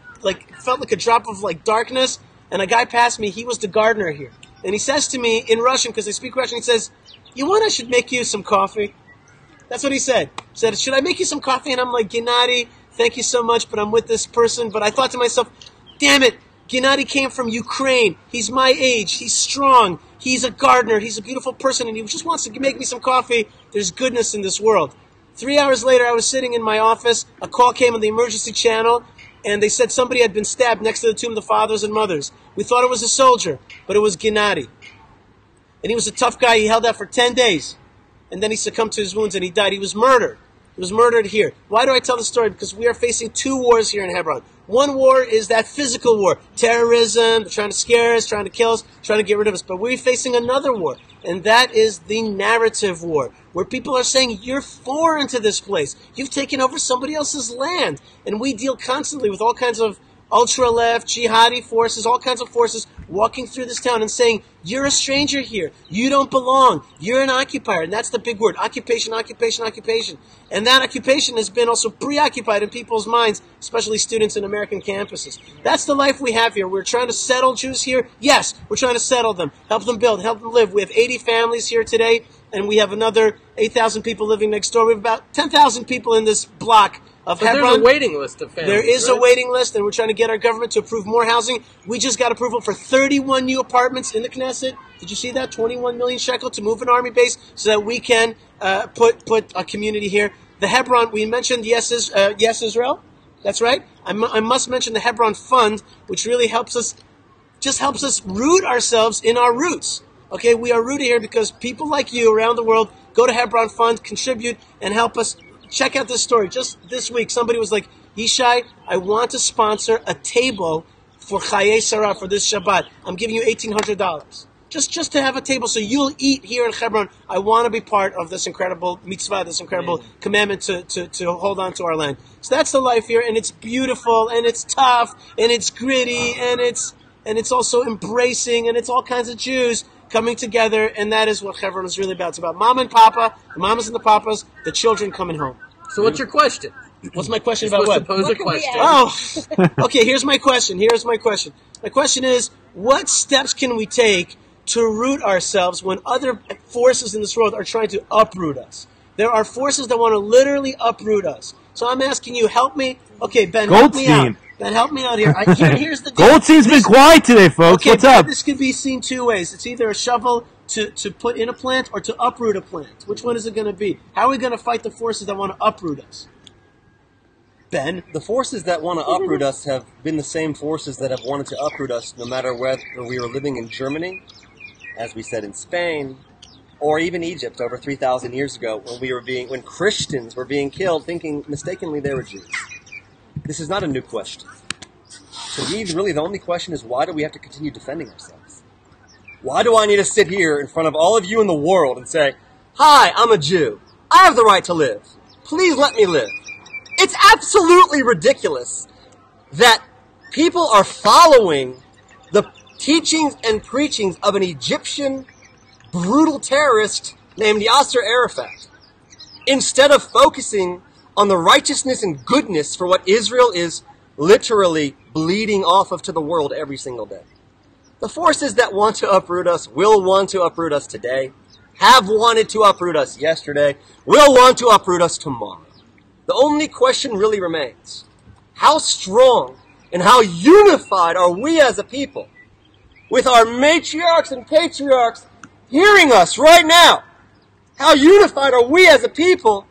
felt like a drop of darkness. And a guy passed me. He was the gardener here. And he says to me in Russian, because I speak Russian, he says, you want I should make you some coffee? That's what he said. He said, should I make you some coffee? And I'm like, Gennady, thank you so much, but I'm with this person. But I thought to myself, damn it, Gennady came from Ukraine. He's my age. He's strong. He's a gardener. He's a beautiful person, and he just wants to make me some coffee. There's goodness in this world. 3 hours later, I was sitting in my office. A call came on the emergency channel, and they said somebody had been stabbed next to the tomb of the fathers and mothers. We thought it was a soldier, but it was Gennady. And he was a tough guy. He held out for 10 days. And then he succumbed to his wounds and he died. He was murdered. He was murdered here. Why do I tell the story? Because we are facing two wars here in Hebron. One war is that physical war. Terrorism, they're trying to scare us, trying to kill us, trying to get rid of us. But we're facing another war. And that is the narrative war, where people are saying, you're foreign to this place. You've taken over somebody else's land. And we deal constantly with all kinds of ultra-left, jihadi forces, all kinds of forces walking through this town and saying, you're a stranger here. You don't belong. You're an occupier. And that's the big word. Occupation, occupation, occupation. And that occupation has been also preoccupied in people's minds, especially students in American campuses. That's the life we have here. We're trying to settle Jews here. Yes, we're trying to settle them, help them build, help them live. We have 80 families here today, and we have another 8,000 people living next door. We have about 10,000 people in this block of Hebron. There's a waiting list of families. There is a waiting list, and we're trying to get our government to approve more housing. We just got approval for 31 new apartments in the Knesset. Did you see that? 21 million shekel to move an army base so that we can put a community here. The Hebron, we mentioned Yes Israel. That's right. I must mention the Hebron Fund, which really helps us root ourselves in our roots. Okay, we are rooted here because people like you around the world go to Hebron Fund, contribute, and help us. Check out this story. Just this week, somebody was like, Yishai, I want to sponsor a table for Chayei Sarah for this Shabbat. I'm giving you $1,800. Just to have a table so you'll eat here in Hebron. I want to be part of this incredible mitzvah, this incredible commandment to hold on to our land. So that's the life here, and it's beautiful, and it's tough, and it's gritty, and it's also embracing, and it's all kinds of Jews coming together, and that is what Hebron is really about. It's about mom and papa, the mamas and the papas, the children coming home. So what's your question? What's my question about what? Pose a question. Oh, okay, here's my question. My question is, what steps can we take to root ourselves when other forces in this world are trying to uproot us? There are forces that want to literally uproot us. So I'm asking you, help me. Okay, Ben, help me out. Ben, help me out here. Here's the deal. Goldstein's been quiet today, folks. Okay, what's up? This can be seen two ways. It's either a shovel to put in a plant or to uproot a plant. Which one is it going to be? How are we going to fight the forces that want to uproot us? Ben? The forces that want to uproot us have been the same forces that have wanted to uproot us no matter whether we were living in Germany, as we said in Spain, or even Egypt over 3,000 years ago when Christians were being killed thinking mistakenly they were Jews. This is not a new question. To me, really the only question is, why do we have to continue defending ourselves? Why do I need to sit here in front of all of you in the world and say, hi, I'm a Jew. I have the right to live. Please let me live. It's absolutely ridiculous that people are following the teachings and preachings of an Egyptian brutal terrorist named Yasser Arafat, instead of focusing on the righteousness and goodness for what Israel is literally bleeding off of to the world every single day. The forces that want to uproot us will want to uproot us today, have wanted to uproot us yesterday, will want to uproot us tomorrow. The only question really remains, how strong and how unified are we as a people, with our matriarchs and patriarchs hearing us right now? How unified are we as a people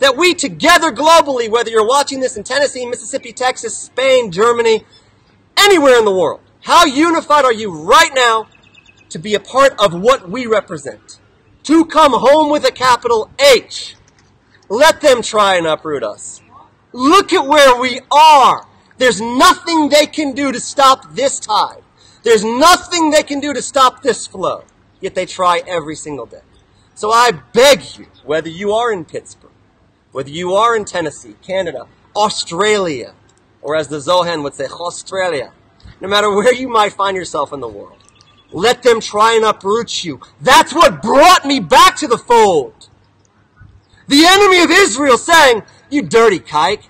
that we together globally, whether you're watching this in Tennessee, Mississippi, Texas, Spain, Germany, anywhere in the world, how unified are you right now to be a part of what we represent? To come home with a capital H. Let them try and uproot us. Look at where we are. There's nothing they can do to stop this tide. There's nothing they can do to stop this flow. Yet they try every single day. So I beg you, whether you are in Pittsburgh, whether you are in Tennessee, Canada, Australia, or as the Zohan would say, Australia, no matter where you might find yourself in the world, let them try and uproot you. That's what brought me back to the fold. The enemy of Israel saying, you dirty kike,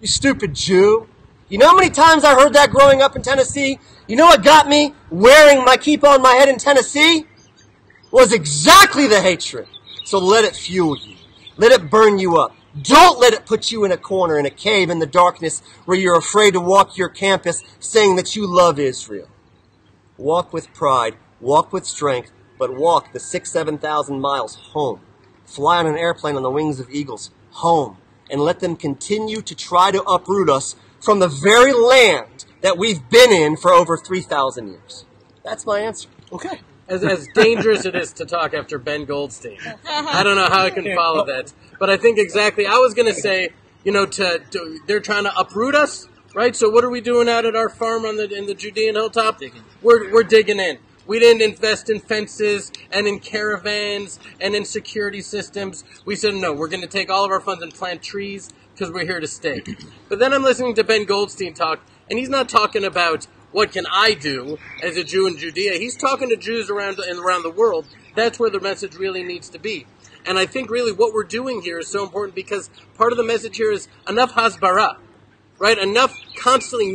you stupid Jew. You know how many times I heard that growing up in Tennessee? You know what got me wearing my kippah on my head in Tennessee? Was exactly the hatred. So let it fuel you. Let it burn you up. Don't let it put you in a corner, in a cave, in the darkness, where you're afraid to walk your campus saying that you love Israel. Walk with pride, walk with strength, but walk the 7,000 miles home. Fly on an airplane on the wings of eagles home, and let them continue to try to uproot us from the very land that we've been in for over 3,000 years. That's my answer. Okay. As dangerous it is to talk after Ben Goldstein. I don't know how I can follow that. But I think exactly, I was going to say, they're trying to uproot us, right? So what are we doing out at our farm in the Judean hilltop? We're digging in. We didn't invest in fences and in caravans and in security systems. We said, no, we're going to take all of our funds and plant trees because we're here to stay. But then I'm listening to Ben Goldstein talk, and he's not talking about what can I do as a Jew in Judea. He's talking to Jews around the world. That's where the message really needs to be. And I think really what we're doing here is so important because part of the message here is enough hasbara, right? Enough constantly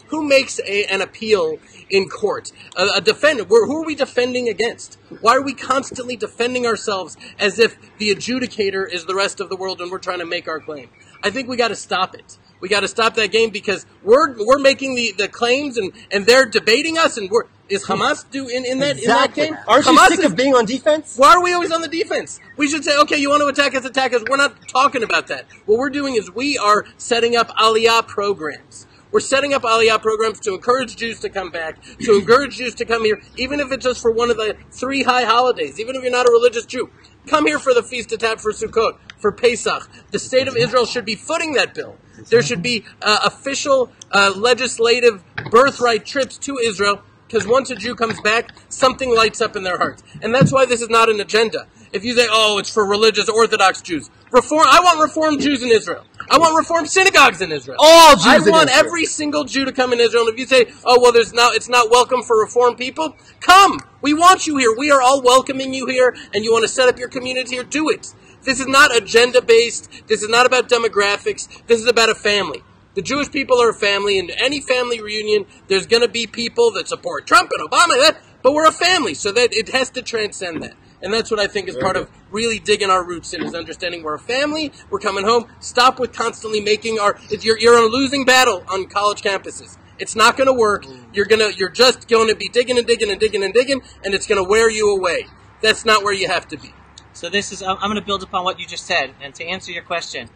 who makes an appeal in court? A defendant. Who are we defending against? Why are we constantly defending ourselves as if the adjudicator is the rest of the world and we're trying to make our claim? I think we got to stop it. We got to stop that game because we're making the claims and they're debating us and is Hamas in that game? Aren't Hamas you sick of being on defense? Why are we always on the defense? We should say, okay, you want to attack us, attack us. We're not talking about that. What we're doing is we are setting up Aliyah programs. We're setting up Aliyah programs to encourage Jews to come back, to encourage Jews to come here, even if it's just for one of the 3 high holidays, even if you're not a religious Jew. Come here for the Feast of Tab, for Sukkot, for Pesach. The state of Israel should be footing that bill. There should be official legislative birthright trips to Israel, because once a Jew comes back, something lights up in their hearts. And that's why this is not an agenda. If you say, oh, it's for religious Orthodox Jews. I want Reformed Jews in Israel. I want Reformed synagogues in Israel. All Jews I in want Israel. every single Jew to come in Israel. And if you say, oh, well, it's not welcome for Reformed people, come. We want you here. We are all welcoming you here, and you want to set up your community here, do it. This is not agenda-based. This is not about demographics. This is about a family. The Jewish people are a family, and any family reunion, there's going to be people that support Trump and Obama, but we're a family, so that it has to transcend that. And that's what I think is part of really digging our roots in, is understanding we're a family, we're coming home. Stop with constantly making you're on a losing battle on college campuses. It's not going to work. You're just going to be digging and digging and digging and digging, and it's going to wear you away. That's not where you have to be. So I'm going to build upon what you just said, and to answer your question,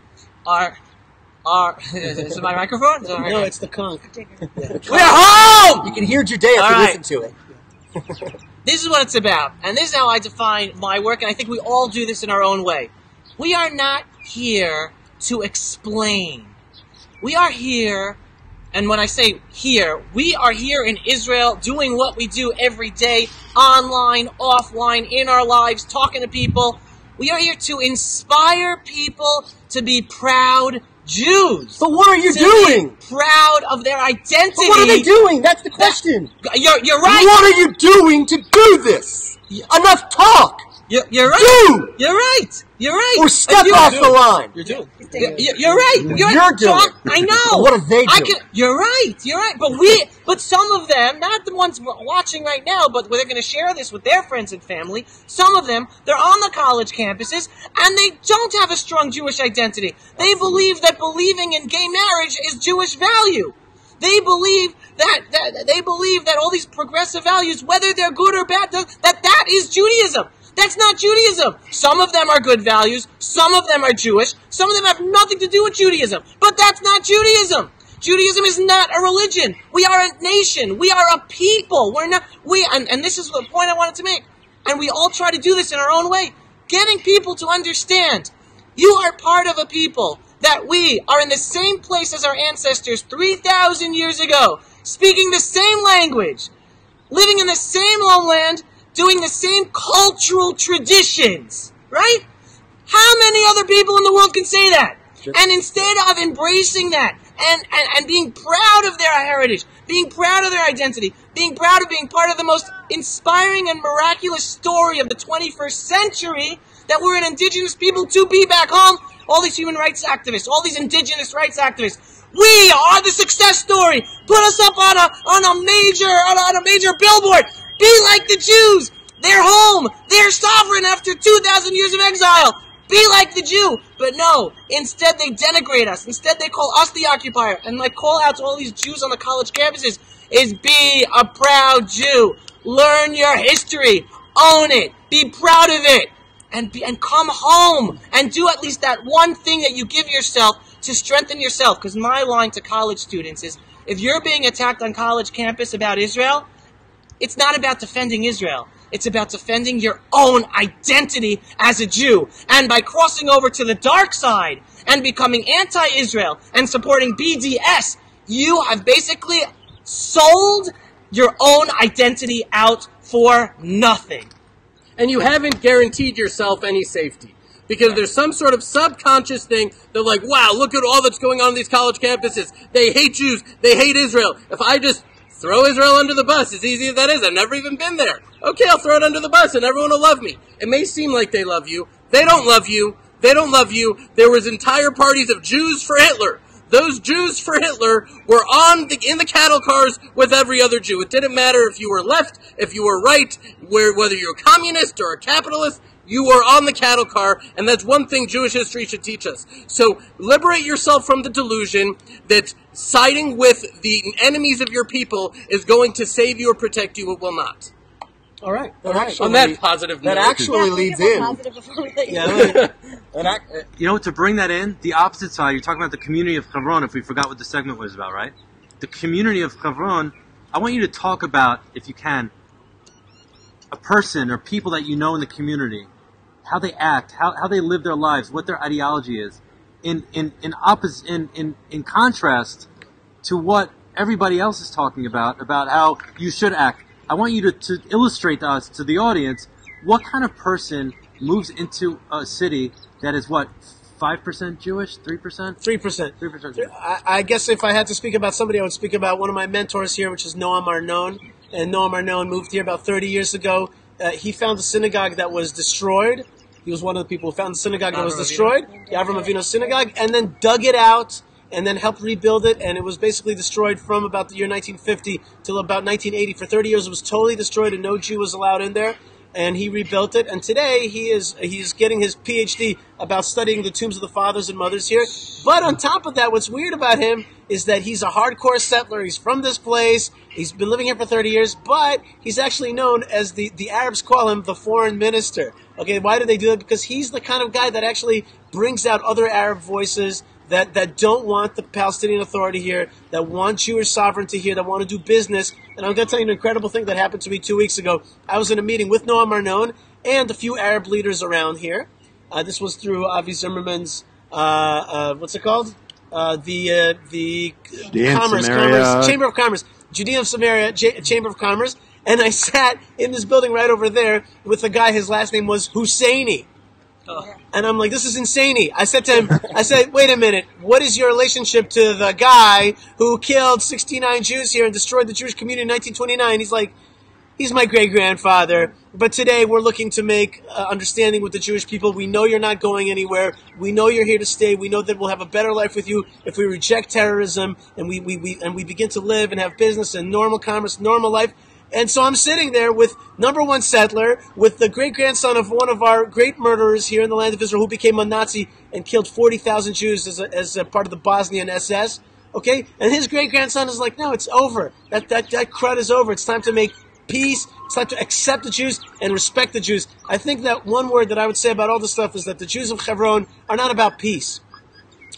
is it my microphone? No, it's the conch. We're home! You can hear Judea if you listen to it. This is what it's about, and this is how I define my work, and I think we all do this in our own way. We are not here to explain. We are here, and when I say here, we are here in Israel doing what we do every day, online, offline, in our lives, talking to people. We are here to inspire people to be proud Jews. But what are you doing? Proud of their identity. But what are they doing? That's the question. You're right. What are you doing to do this? Enough talk. You're right. Do. You're right. You're right. Or step off the line. You're doing. You're right. You're doing. I know. What are they doing? You're right. You're right. But some of them, not the ones watching right now, but they're going to share this with their friends and family. Some of them, they're on the college campuses, and they don't have a strong Jewish identity. They believe that believing in gay marriage is Jewish value. They believe that all these progressive values, whether they're good or bad, that is Judaism. That's not Judaism. Some of them are good values. Some of them are Jewish. Some of them have nothing to do with Judaism. But that's not Judaism. Judaism is not a religion. We are a nation. We are a people. And this is the point I wanted to make. And we all try to do this in our own way. Getting people to understand. You are part of a people that we are in the same place as our ancestors 3,000 years ago, speaking the same language, living in the same homeland, doing the same cultural traditions, right? How many other people in the world can say that? Sure. And instead of embracing that and being proud of their heritage, being proud of their identity, being proud of being part of the most inspiring and miraculous story of the 21st century, that we're an indigenous people to be back home, all these human rights activists, all these indigenous rights activists, we are the success story. Put us up on a major billboard. Be like the Jews. They're home. They're sovereign after 2,000 years of exile. Be like the Jew. But no, instead they denigrate us. Instead they call us the occupier. And my call out to all these Jews on the college campuses is be a proud Jew. Learn your history. Own it. Be proud of it. And come home. And do at least that one thing that you give yourself to strengthen yourself. Because my line to college students is, if you're being attacked on college campus about Israel, it's not about defending Israel. It's about defending your own identity as a Jew. And by crossing over to the dark side and becoming anti-Israel and supporting BDS, you have basically sold your own identity out for nothing. And you haven't guaranteed yourself any safety. Because there's some sort of subconscious thing. They're like, wow, look at all that's going on in these college campuses. They hate Jews. They hate Israel. If I just throw Israel under the bus, as easy as that is. I've never even been there. Okay, I'll throw it under the bus and everyone will love me. It may seem like they love you. They don't love you. They don't love you. There was entire parties of Jews for Hitler. Those Jews for Hitler were in the cattle cars with every other Jew. It didn't matter if you were left, if you were right, whether you're a communist or a capitalist. You are on the cattle car, and that's one thing Jewish history should teach us. So liberate yourself from the delusion that siding with the enemies of your people is going to save you or protect you. It will not. All right. On that positive note. That actually leads in. To bring that in, the opposite side, you're talking about the community of Hebron, if we forgot what the segment was about, right? The community of Hebron, I want you to talk about, if you can, a person or people that you know in the community, how they act, how they live their lives, what their ideology is, in contrast to what everybody else is talking about how you should act. I want you to illustrate to us, to the audience, what kind of person moves into a city that is, 5% Jewish? 3%? 3%. 3%. I guess if I had to speak about somebody, I would speak about one of my mentors here, which is Noam Arnon. And Noam Arnon moved here about 30 years ago. He found a synagogue that was destroyed. He was one of the people who found the synagogue that was destroyed, the Avram Avinu's synagogue, and then dug it out and then helped rebuild it, and it was basically destroyed from about the year 1950 till about 1980. For 30 years, it was totally destroyed, and no Jew was allowed in there. And he rebuilt it, and today he's getting his PhD about studying the tombs of the fathers and mothers here. But on top of that, what's weird about him is that he's a hardcore settler. He's from this place. He's been living here for 30 years, but he's actually known as the Arabs call him the foreign minister. Okay, why do they do that? Because he's the kind of guy that actually brings out other Arab voices that don't want the Palestinian Authority here, that want Jewish sovereignty here, that want to do business. And I'm going to tell you an incredible thing that happened to me 2 weeks ago. I was in a meeting with Noam Arnon and a few Arab leaders around here. This was through Avi Zimmerman's, what's it called? The Commerce, Chamber of Commerce, Judean of Samaria, Chamber of Commerce. And I sat in this building right over there with a guy, his last name was Husseini. And I'm like, this is insane. I said to him, wait a minute, what is your relationship to the guy who killed 69 Jews here and destroyed the Jewish community in 1929? He's like, he's my great-grandfather, but today we're looking to make understanding with the Jewish people. We know you're not going anywhere. We know you're here to stay. We know that we'll have a better life with you if we reject terrorism and we begin to live and have business and normal commerce, normal life. And so I'm sitting there with number one settler, with the great-grandson of one of our great murderers here in the land of Israel who became a Nazi and killed 40,000 Jews as a part of the Bosnian SS. Okay? And his great-grandson is like, no, it's over. That crud is over. It's time to make peace. It's time to accept the Jews and respect the Jews. I think that one word that I would say about all this stuff is that the Jews of Hebron are not about peace.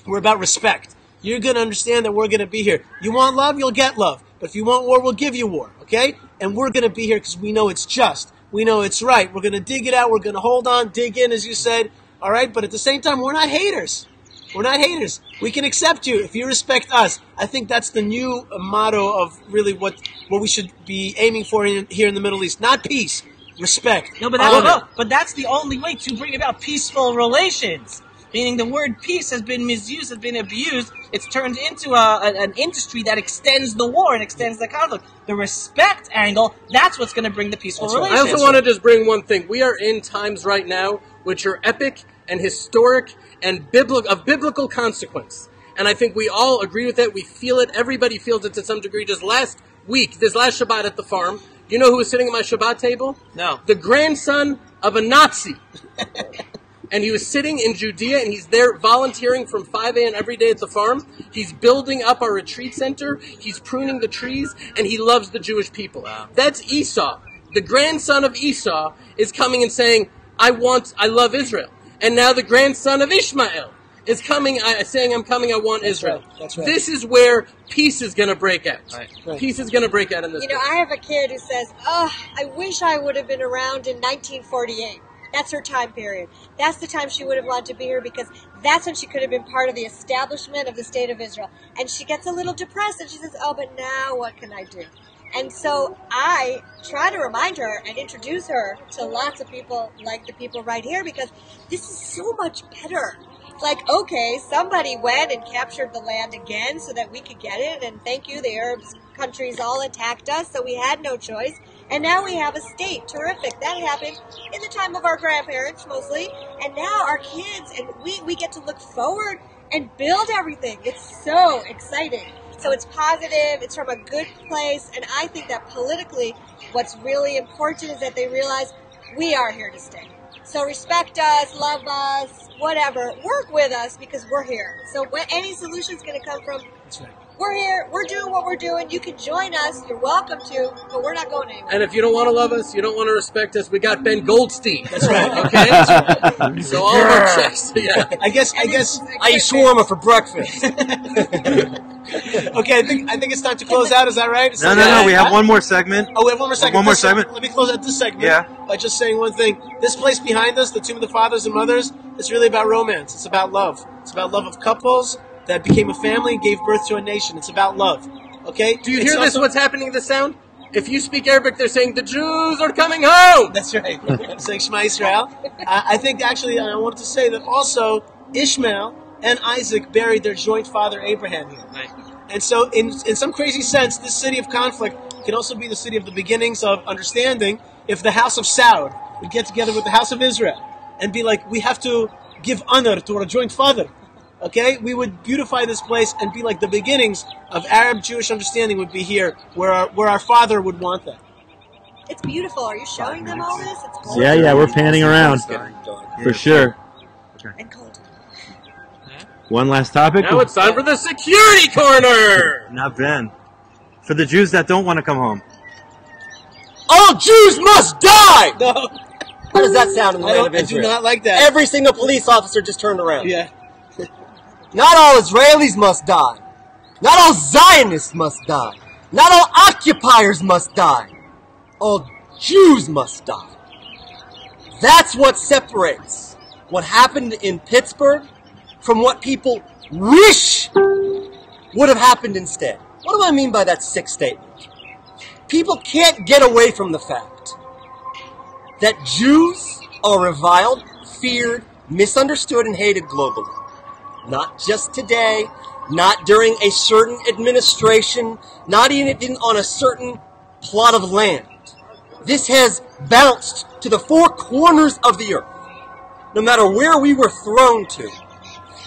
We're about respect. You're going to understand that we're going to be here. You want love, you'll get love. But if you want war, we'll give you war. Okay? And we're going to be here because we know it's just. We know it's right. We're going to dig it out. We're going to hold on, dig in, as you said. All right? But at the same time, we're not haters. We're not haters. We can accept you if you respect us. I think that's the new motto of really what we should be aiming for here in the Middle East. Not peace, respect. No, but that's the only way to bring about peaceful relations. Meaning the word peace has been misused, has been abused. It's turned into an industry that extends the war and extends the conflict. The respect angle, that's what's going to bring the peaceful relations. I also want to just bring one thing. We are in times right now which are epic and historic and biblical consequence. And I think we all agree with it. We feel it. Everybody feels it to some degree. Just last week, this last Shabbat at the farm, you know who was sitting at my Shabbat table? No. The grandson of a Nazi. And he was sitting in Judea, and he's there volunteering from 5 a.m. every day at the farm. He's building up our retreat center. He's pruning the trees, and he loves the Jewish people. Wow. That's Esau. The grandson of Esau is coming and saying, I love Israel. And now the grandson of Ishmael is coming, saying, I'm coming, I want Israel. That's right. This is where peace is going to break out. Right. Peace is going to break out in this country. I have a kid who says, I wish I would have been around in 1948. That's her time period. That's the time she would have wanted to be here because that's when she could have been part of the establishment of the State of Israel. And she gets a little depressed and she says, but now what can I do? And so I try to remind her and introduce her to lots of people like the people right here because this is so much better. Like, okay, somebody went and captured the land again so that we could get it. And thank you, the Arab countries all attacked us, so we had no choice. And now we have a state. Terrific. That happened in the time of our grandparents, mostly. And now our kids, and we get to look forward and build everything. It's so exciting. So it's positive. It's from a good place. And I think that politically, what's really important is that they realize we are here to stay. So respect us, love us, whatever. Work with us because we're here. So when any solution's going to come from, That's right. We're here. We're doing what we're doing. You can join us. You're welcome to, but we're not going anywhere. And if you don't want to love us, you don't want to respect us, we got Ben Goldstein. That's right. Okay? That's right. So all of our checks. Yeah. I guess. I eat shawarma for breakfast. Okay, I think it's time to close out. Is that right? No. We have one more segment. Oh, we have one more segment. One more segment. Let me close out this segment by just saying one thing. This place behind us, the Tomb of the Fathers and Mothers, it's really about romance. It's about love. It's about love of couples that became a family and gave birth to a nation. It's about love. Okay? Do you hear this? What's happening to the sound? If you speak Arabic, they're saying, the Jews are coming home! That's right. I'm saying Shema Israel. I think, actually, I wanted to say that also Ishmael and Isaac buried their joint father Abraham here. Right. And so, in some crazy sense, this city of conflict can also be the city of the beginnings of understanding if the house of Saud would get together with the house of Israel and be like, we have to give honor to our joint father. Okay? We would beautify this place and be like the beginnings of Arab-Jewish understanding would be here, where our father would want that. It's beautiful. Are you showing them all this? It's cold. Yeah, we're panning around. For sure. And cold. One last topic. Now it's time for the security corner! Not Ben. For the Jews that don't want to come home. All Jews must die! No. How does that sound in the land of I Israel? do not like that. Every single police officer just turned around. Yeah. Not all Israelis must die. Not all Zionists must die. Not all occupiers must die. All Jews must die. That's what separates what happened in Pittsburgh from what people wish would have happened instead. What do I mean by that sick statement? People can't get away from the fact that Jews are reviled, feared, misunderstood, and hated globally. Not just today, not during a certain administration, not even on a certain plot of land. This has bounced to the four corners of the earth. No matter where we were thrown to,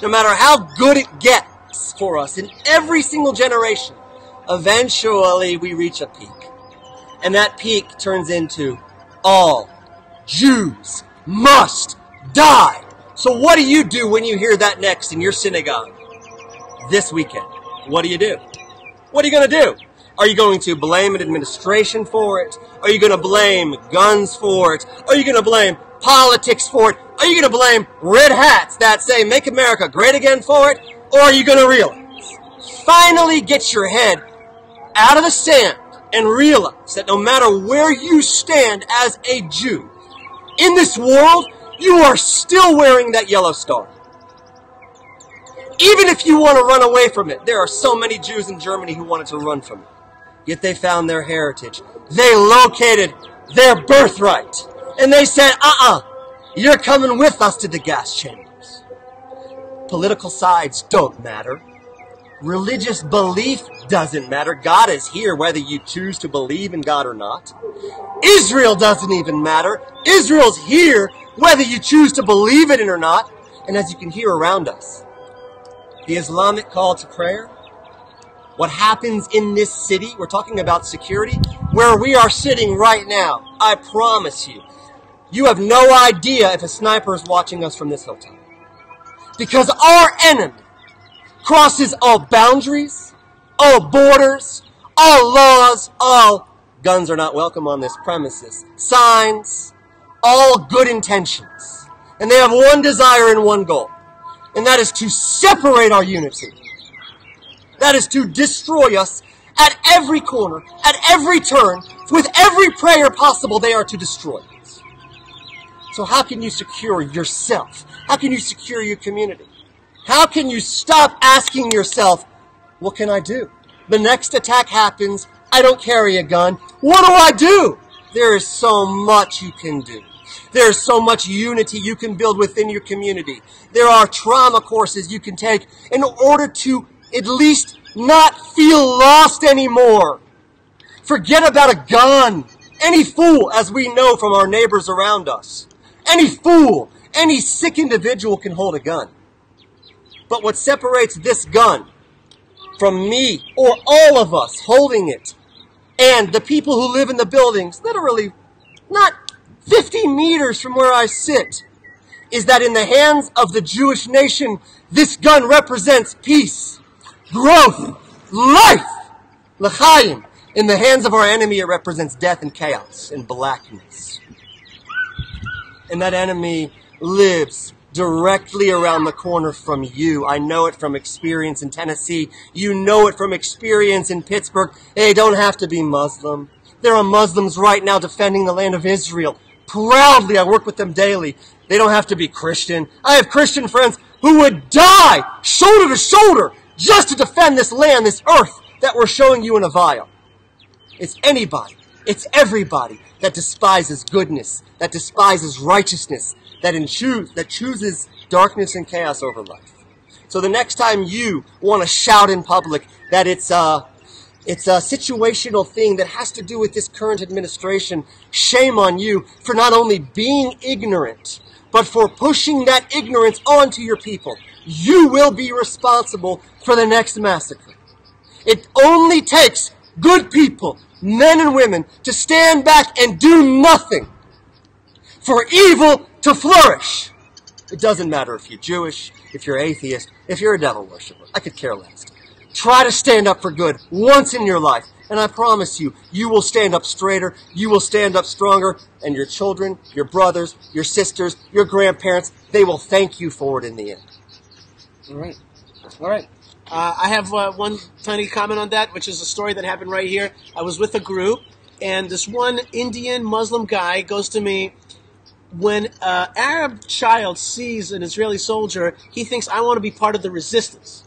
no matter how good it gets for us in every single generation, eventually we reach a peak. And that peak turns into all Jews must die. So what do you do when you hear that next in your synagogue this weekend? What do you do? What are you going to do? Are you going to blame an administration for it? Are you going to blame guns for it? Are you going to blame politics for it? Are you going to blame red hats that say make America great again for it? Or are you going to realize, finally get your head out of the sand and realize that no matter where you stand as a Jew in this world, you are still wearing that yellow star. Even if you want to run away from it, there are so many Jews in Germany who wanted to run from it. Yet they found their heritage. They located their birthright. And they said, you're coming with us to the gas chambers. Political sides don't matter. Religious belief doesn't matter. God is here whether you choose to believe in God or not. Israel doesn't even matter. Israel's here whether you choose to believe in it or not. And as you can hear around us, the Islamic call to prayer, what happens in this city, we're talking about security, where we are sitting right now, I promise you, you have no idea if a sniper is watching us from this hilltop. Because our enemy crosses all boundaries, all borders, all laws, all guns are not welcome on this premises, signs, all good intentions. And they have one desire and one goal. And that is to separate our unity. That is to destroy us at every corner, at every turn, with every prayer possible they are to destroy us. So how can you secure yourself? How can you secure your community? How can you stop asking yourself, what can I do? The next attack happens, I don't carry a gun. What do I do? There is so much you can do. There is so much unity you can build within your community. There are trauma courses you can take in order to at least not feel lost anymore. Forget about a gun. Any fool, as we know from our neighbors around us, any fool, any sick individual can hold a gun. But what separates this gun from me or all of us holding it and the people who live in the buildings, literally not 50 meters from where I sit, is that in the hands of the Jewish nation, this gun represents peace, growth, life, l'chaim. In the hands of our enemy, it represents death and chaos and blackness. And that enemy lives directly around the corner from you. I know it from experience in Tennessee. You know it from experience in Pittsburgh. They don't have to be Muslim. There are Muslims right now defending the land of Israel. Proudly, I work with them daily. They don't have to be Christian. I have Christian friends who would die shoulder to shoulder just to defend this land, this earth that we're showing you in a vial. It's anybody, it's everybody that despises goodness, that despises righteousness, that chooses darkness and chaos over life. So the next time you want to shout in public that it's a situational thing that has to do with this current administration, shame on you for not only being ignorant, but for pushing that ignorance onto your people. You will be responsible for the next massacre. It only takes good people, men and women, to stand back and do nothing for evil to flourish. It doesn't matter if you're Jewish, if you're atheist, if you're a devil worshiper. I could care less. Try to stand up for good once in your life, and I promise you, you will stand up straighter, you will stand up stronger, and your children, your brothers, your sisters, your grandparents, they will thank you for it in the end. All right. I have one tiny comment on that, which is a story that happened right here. I was with a group, and this one Indian Muslim guy goes to me, when an Arab child sees an Israeli soldier, he thinks, I want to be part of the resistance.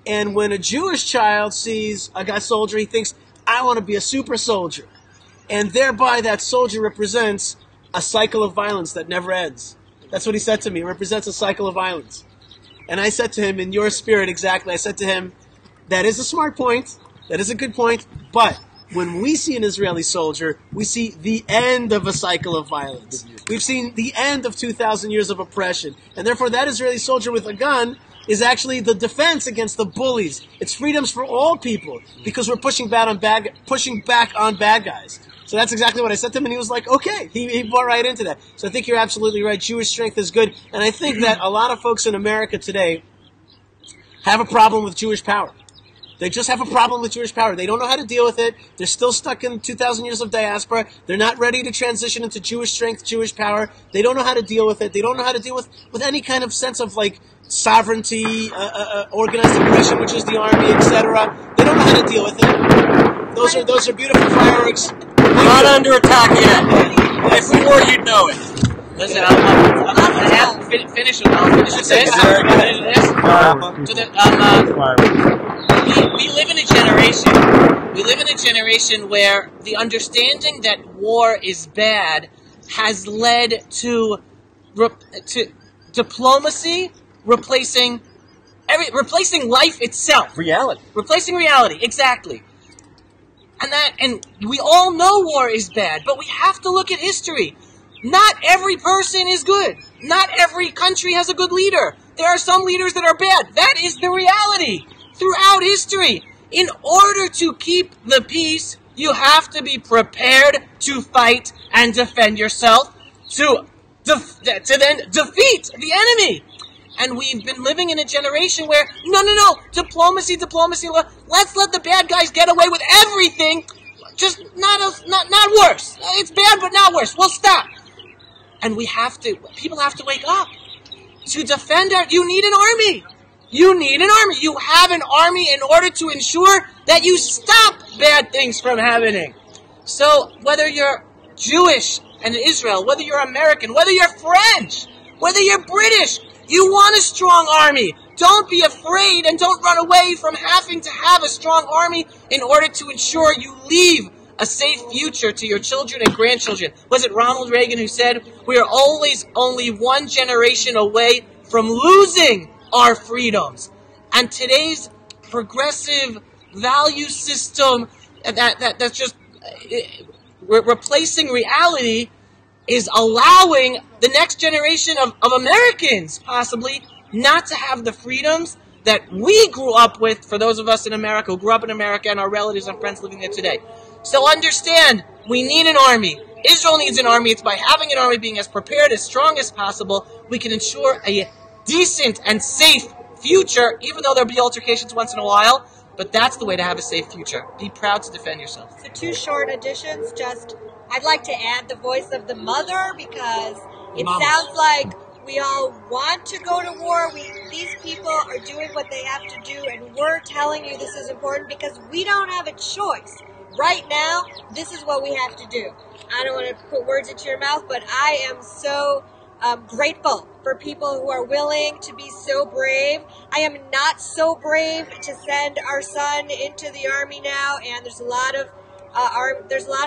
And when a Jewish child sees a soldier, he thinks, I want to be a super soldier. And thereby that soldier represents a cycle of violence that never ends. That's what he said to me. It represents a cycle of violence. And I said to him, in your spirit exactly, I said to him, that is a smart point, that is a good point, but when we see an Israeli soldier, we see the end of a cycle of violence. We've seen the end of 2,000 years of oppression. And therefore that Israeli soldier with a gun is actually the defense against the bullies. It's freedoms for all people, because we're pushing back on bad guys. So that's exactly what I said to him, and he was like, okay. He bought right into that. So I think you're absolutely right. Jewish strength is good. And I think that a lot of folks in America today have a problem with Jewish power. They just have a problem with Jewish power. They don't know how to deal with it. They're still stuck in 2,000 years of diaspora. They're not ready to transition into Jewish strength, Jewish power. They don't know how to deal with it. They don't know how to deal with any kind of sense of like sovereignty, organized aggression, which is the army, etc. They don't know how to deal with it. Those are beautiful fireworks. Not under attack yet. If we were, you'd know it. Listen, I'm gonna have to finish it. I'll finish this. We live in a generation. We live in a generation where the understanding that war is bad has led to diplomacy replacing life itself. Reality. Replacing reality, exactly. And we all know war is bad, but we have to look at history. Not every person is good. Not every country has a good leader. There are some leaders that are bad. That is the reality throughout history. In order to keep the peace, you have to be prepared to fight and defend yourself to then defeat the enemy. And we've been living in a generation where, no, diplomacy, let's let the bad guys get away with everything, just not worse. It's bad, but not worse. We'll stop. And people have to wake up. To defend you need an army. You need an army. You have an army in order to ensure that you stop bad things from happening. So whether you're Jewish and Israel, whether you're American, whether you're French, whether you're British, you want a strong army. Don't be afraid and don't run away from having to have a strong army in order to ensure you leave a safe future to your children and grandchildren. Was it Ronald Reagan who said, we are always only one generation away from losing our freedoms? And today's progressive value system that's just replacing reality is allowing the next generation of Americans, possibly, not to have the freedoms that we grew up with, for those of us in America who grew up in America and our relatives and friends living there today. So understand, we need an army. Israel needs an army. It's by having an army being as prepared, as strong as possible, we can ensure a decent and safe future, even though there'll be altercations once in a while. But that's the way to have a safe future. Be proud to defend yourself. The two short additions, I'd like to add the voice of the mother, because it sounds like we all want to go to war. These people are doing what they have to do, and we're telling you this is important because we don't have a choice. Right now, this is what we have to do. I don't want to put words into your mouth, but I am so grateful for people who are willing to be so brave. I am not so brave to send our son into the army now, and there's a lot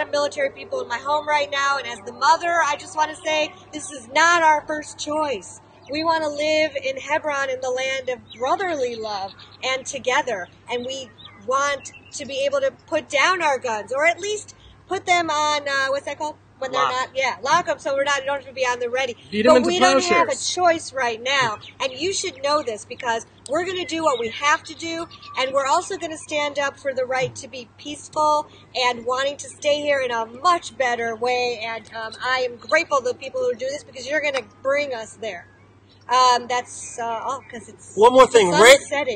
of military people in my home right now, and as the mother, I just want to say this is not our first choice. We want to live in Hebron, in the land of brotherly love and together, and we want to be able to put down our guns, or at least put them on, what's that called? When they're not, lock them so we don't have to be on the ready. But we don't have a choice right now, and you should know this, because we're going to do what we have to do, and we're also going to stand up for the right to be peaceful and wanting to stay here in a much better way, and I am grateful to the people who do this, because you're going to bring us there. That's all, because it's one more thing.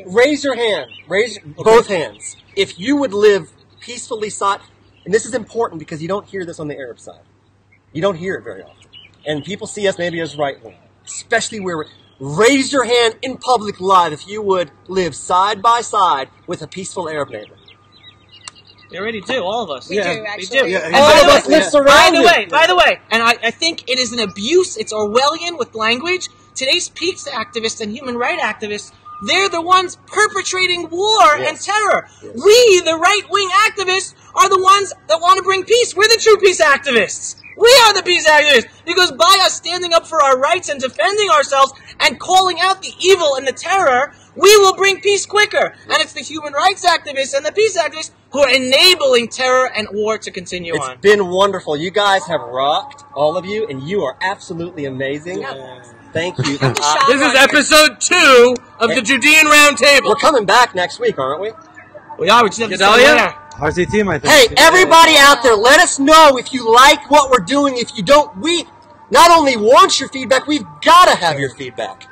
Raise your hand. Raise both hands. If you would live peacefully sought, and this is important because you don't hear this on the Arab side. You don't hear it very often. And people see us maybe as right-wing, especially where raise your hand in public live if you would live side by side with a peaceful Arab neighbor. They already do, all of us. We do, actually. We do. Yeah. All of us live surrounded. By the way, and I think it is an abuse, it's Orwellian with language. Today's peace activists and human rights activists, they're the ones perpetrating war and terror. Yes. We, the right-wing activists, are the ones that want to bring peace. We're the true peace activists. We are the peace activists. Because by us standing up for our rights and defending ourselves and calling out the evil and the terror, we will bring peace quicker. And it's the human rights activists and the peace activists who are enabling terror and war to continue on. It's been wonderful. You guys have rocked, all of you, and you are absolutely amazing. Yeah. Thank you. This is episode 2 of the Judean Roundtable. We're coming back next week, aren't we? We are. We just have to tell you. RC team, I think. Hey, everybody out there, let us know if you like what we're doing. If you don't, we not only want your feedback, we've got to have your feedback.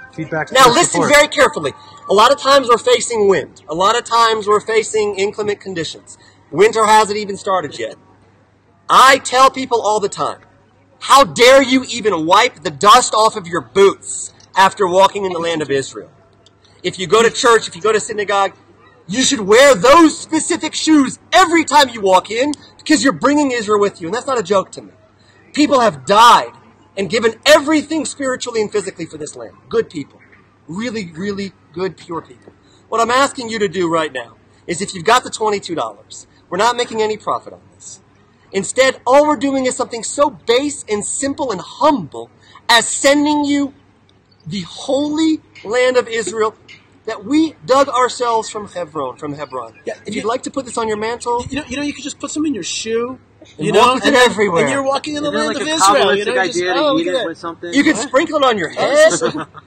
Now, listen very carefully. A lot of times we're facing wind. A lot of times we're facing inclement conditions. Winter hasn't even started yet. I tell people all the time, how dare you even wipe the dust off of your boots after walking in the land of Israel? If you go to church, if you go to synagogue, you should wear those specific shoes every time you walk in, because you're bringing Israel with you. And that's not a joke to me. People have died and given everything spiritually and physically for this land. Good people. Really, really good, pure people. What I'm asking you to do right now is, if you've got the $22, we're not making any profit on this. Instead, all we're doing is something so base and simple and humble as sending you the holy land of Israel that we dug ourselves from Hebron. Yeah, if you'd like to put this on your mantle, you could just put some in your shoe. And walk it everywhere. And you're walking in the land of Israel. You can sprinkle it on your head.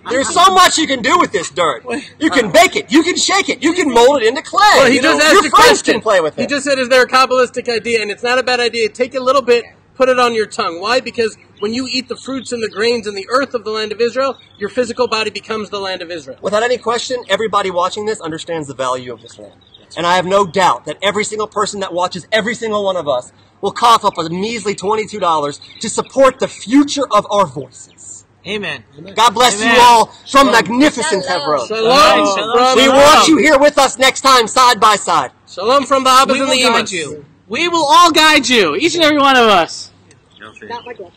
There's so much you can do with this dirt. You can bake it. You can shake it. You can mold it into clay. Well, he just asked your friends can play with it. He just said, is there a Kabbalistic idea? And it's not a bad idea. Take a little bit, put it on your tongue. Why? Because when you eat the fruits and the grains and the earth of the land of Israel, your physical body becomes the land of Israel. Without any question, everybody watching this understands the value of this land. And I have no doubt that every single person that watches every single one of us will cough up a measly $22 to support the future of our voices. Amen. God bless you all from magnificent Hebron. Shalom. We want you here with us next time, side by side. Shalom from the Abbas and the Imams. We will all guide you, each and every one of us. All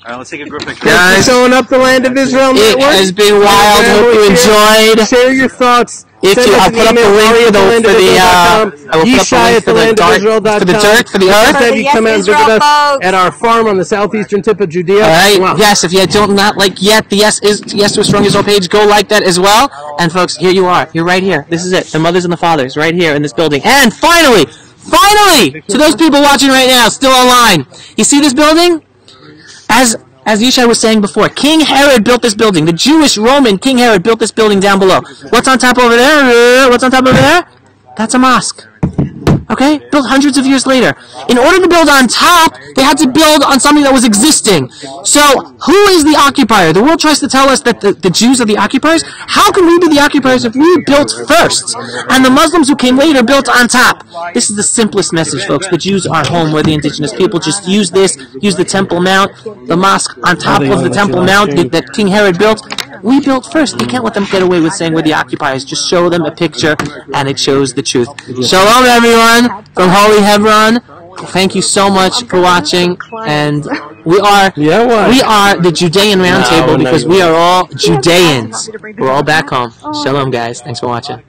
right, let's take a group picture. Guys, showing up the land of Israel network. It has been wild. Hope you enjoyed. Share your thoughts. I'll put up the link for the dirt, for the earth. Have you come out and visit us at our farm on the southeastern tip of Judea? All right. Wow. Yes, if you don't not like yet the Yes to a Strong Israel page, go like that as well. And folks, here you are. You're right here. This is it. The mothers and the fathers right here in this building. And finally, to those people watching right now, still online, you see this building? As Yishai was saying before, King Herod built this building. The Jewish Roman King Herod built this building down below. What's on top over there? That's a mosque. Okay? Built hundreds of years later. In order to build on top, they had to build on something that was existing. So, who is the occupier? The world tries to tell us that the Jews are the occupiers. How can we be the occupiers if we built first? And the Muslims who came later built on top. This is the simplest message, folks. The Jews are home. We're the indigenous people. Just use this. Use the Temple Mount, the mosque on top of the Temple Mount that King Herod built. We built first. You can't let them get away with saying we're the occupiers. Just show them a picture, and it shows the truth. Shalom, everyone, from Holy Hebron. Thank you so much for watching, and we are the Judean Roundtable because we are all Judeans. We're all back home. Shalom, guys. Thanks for watching.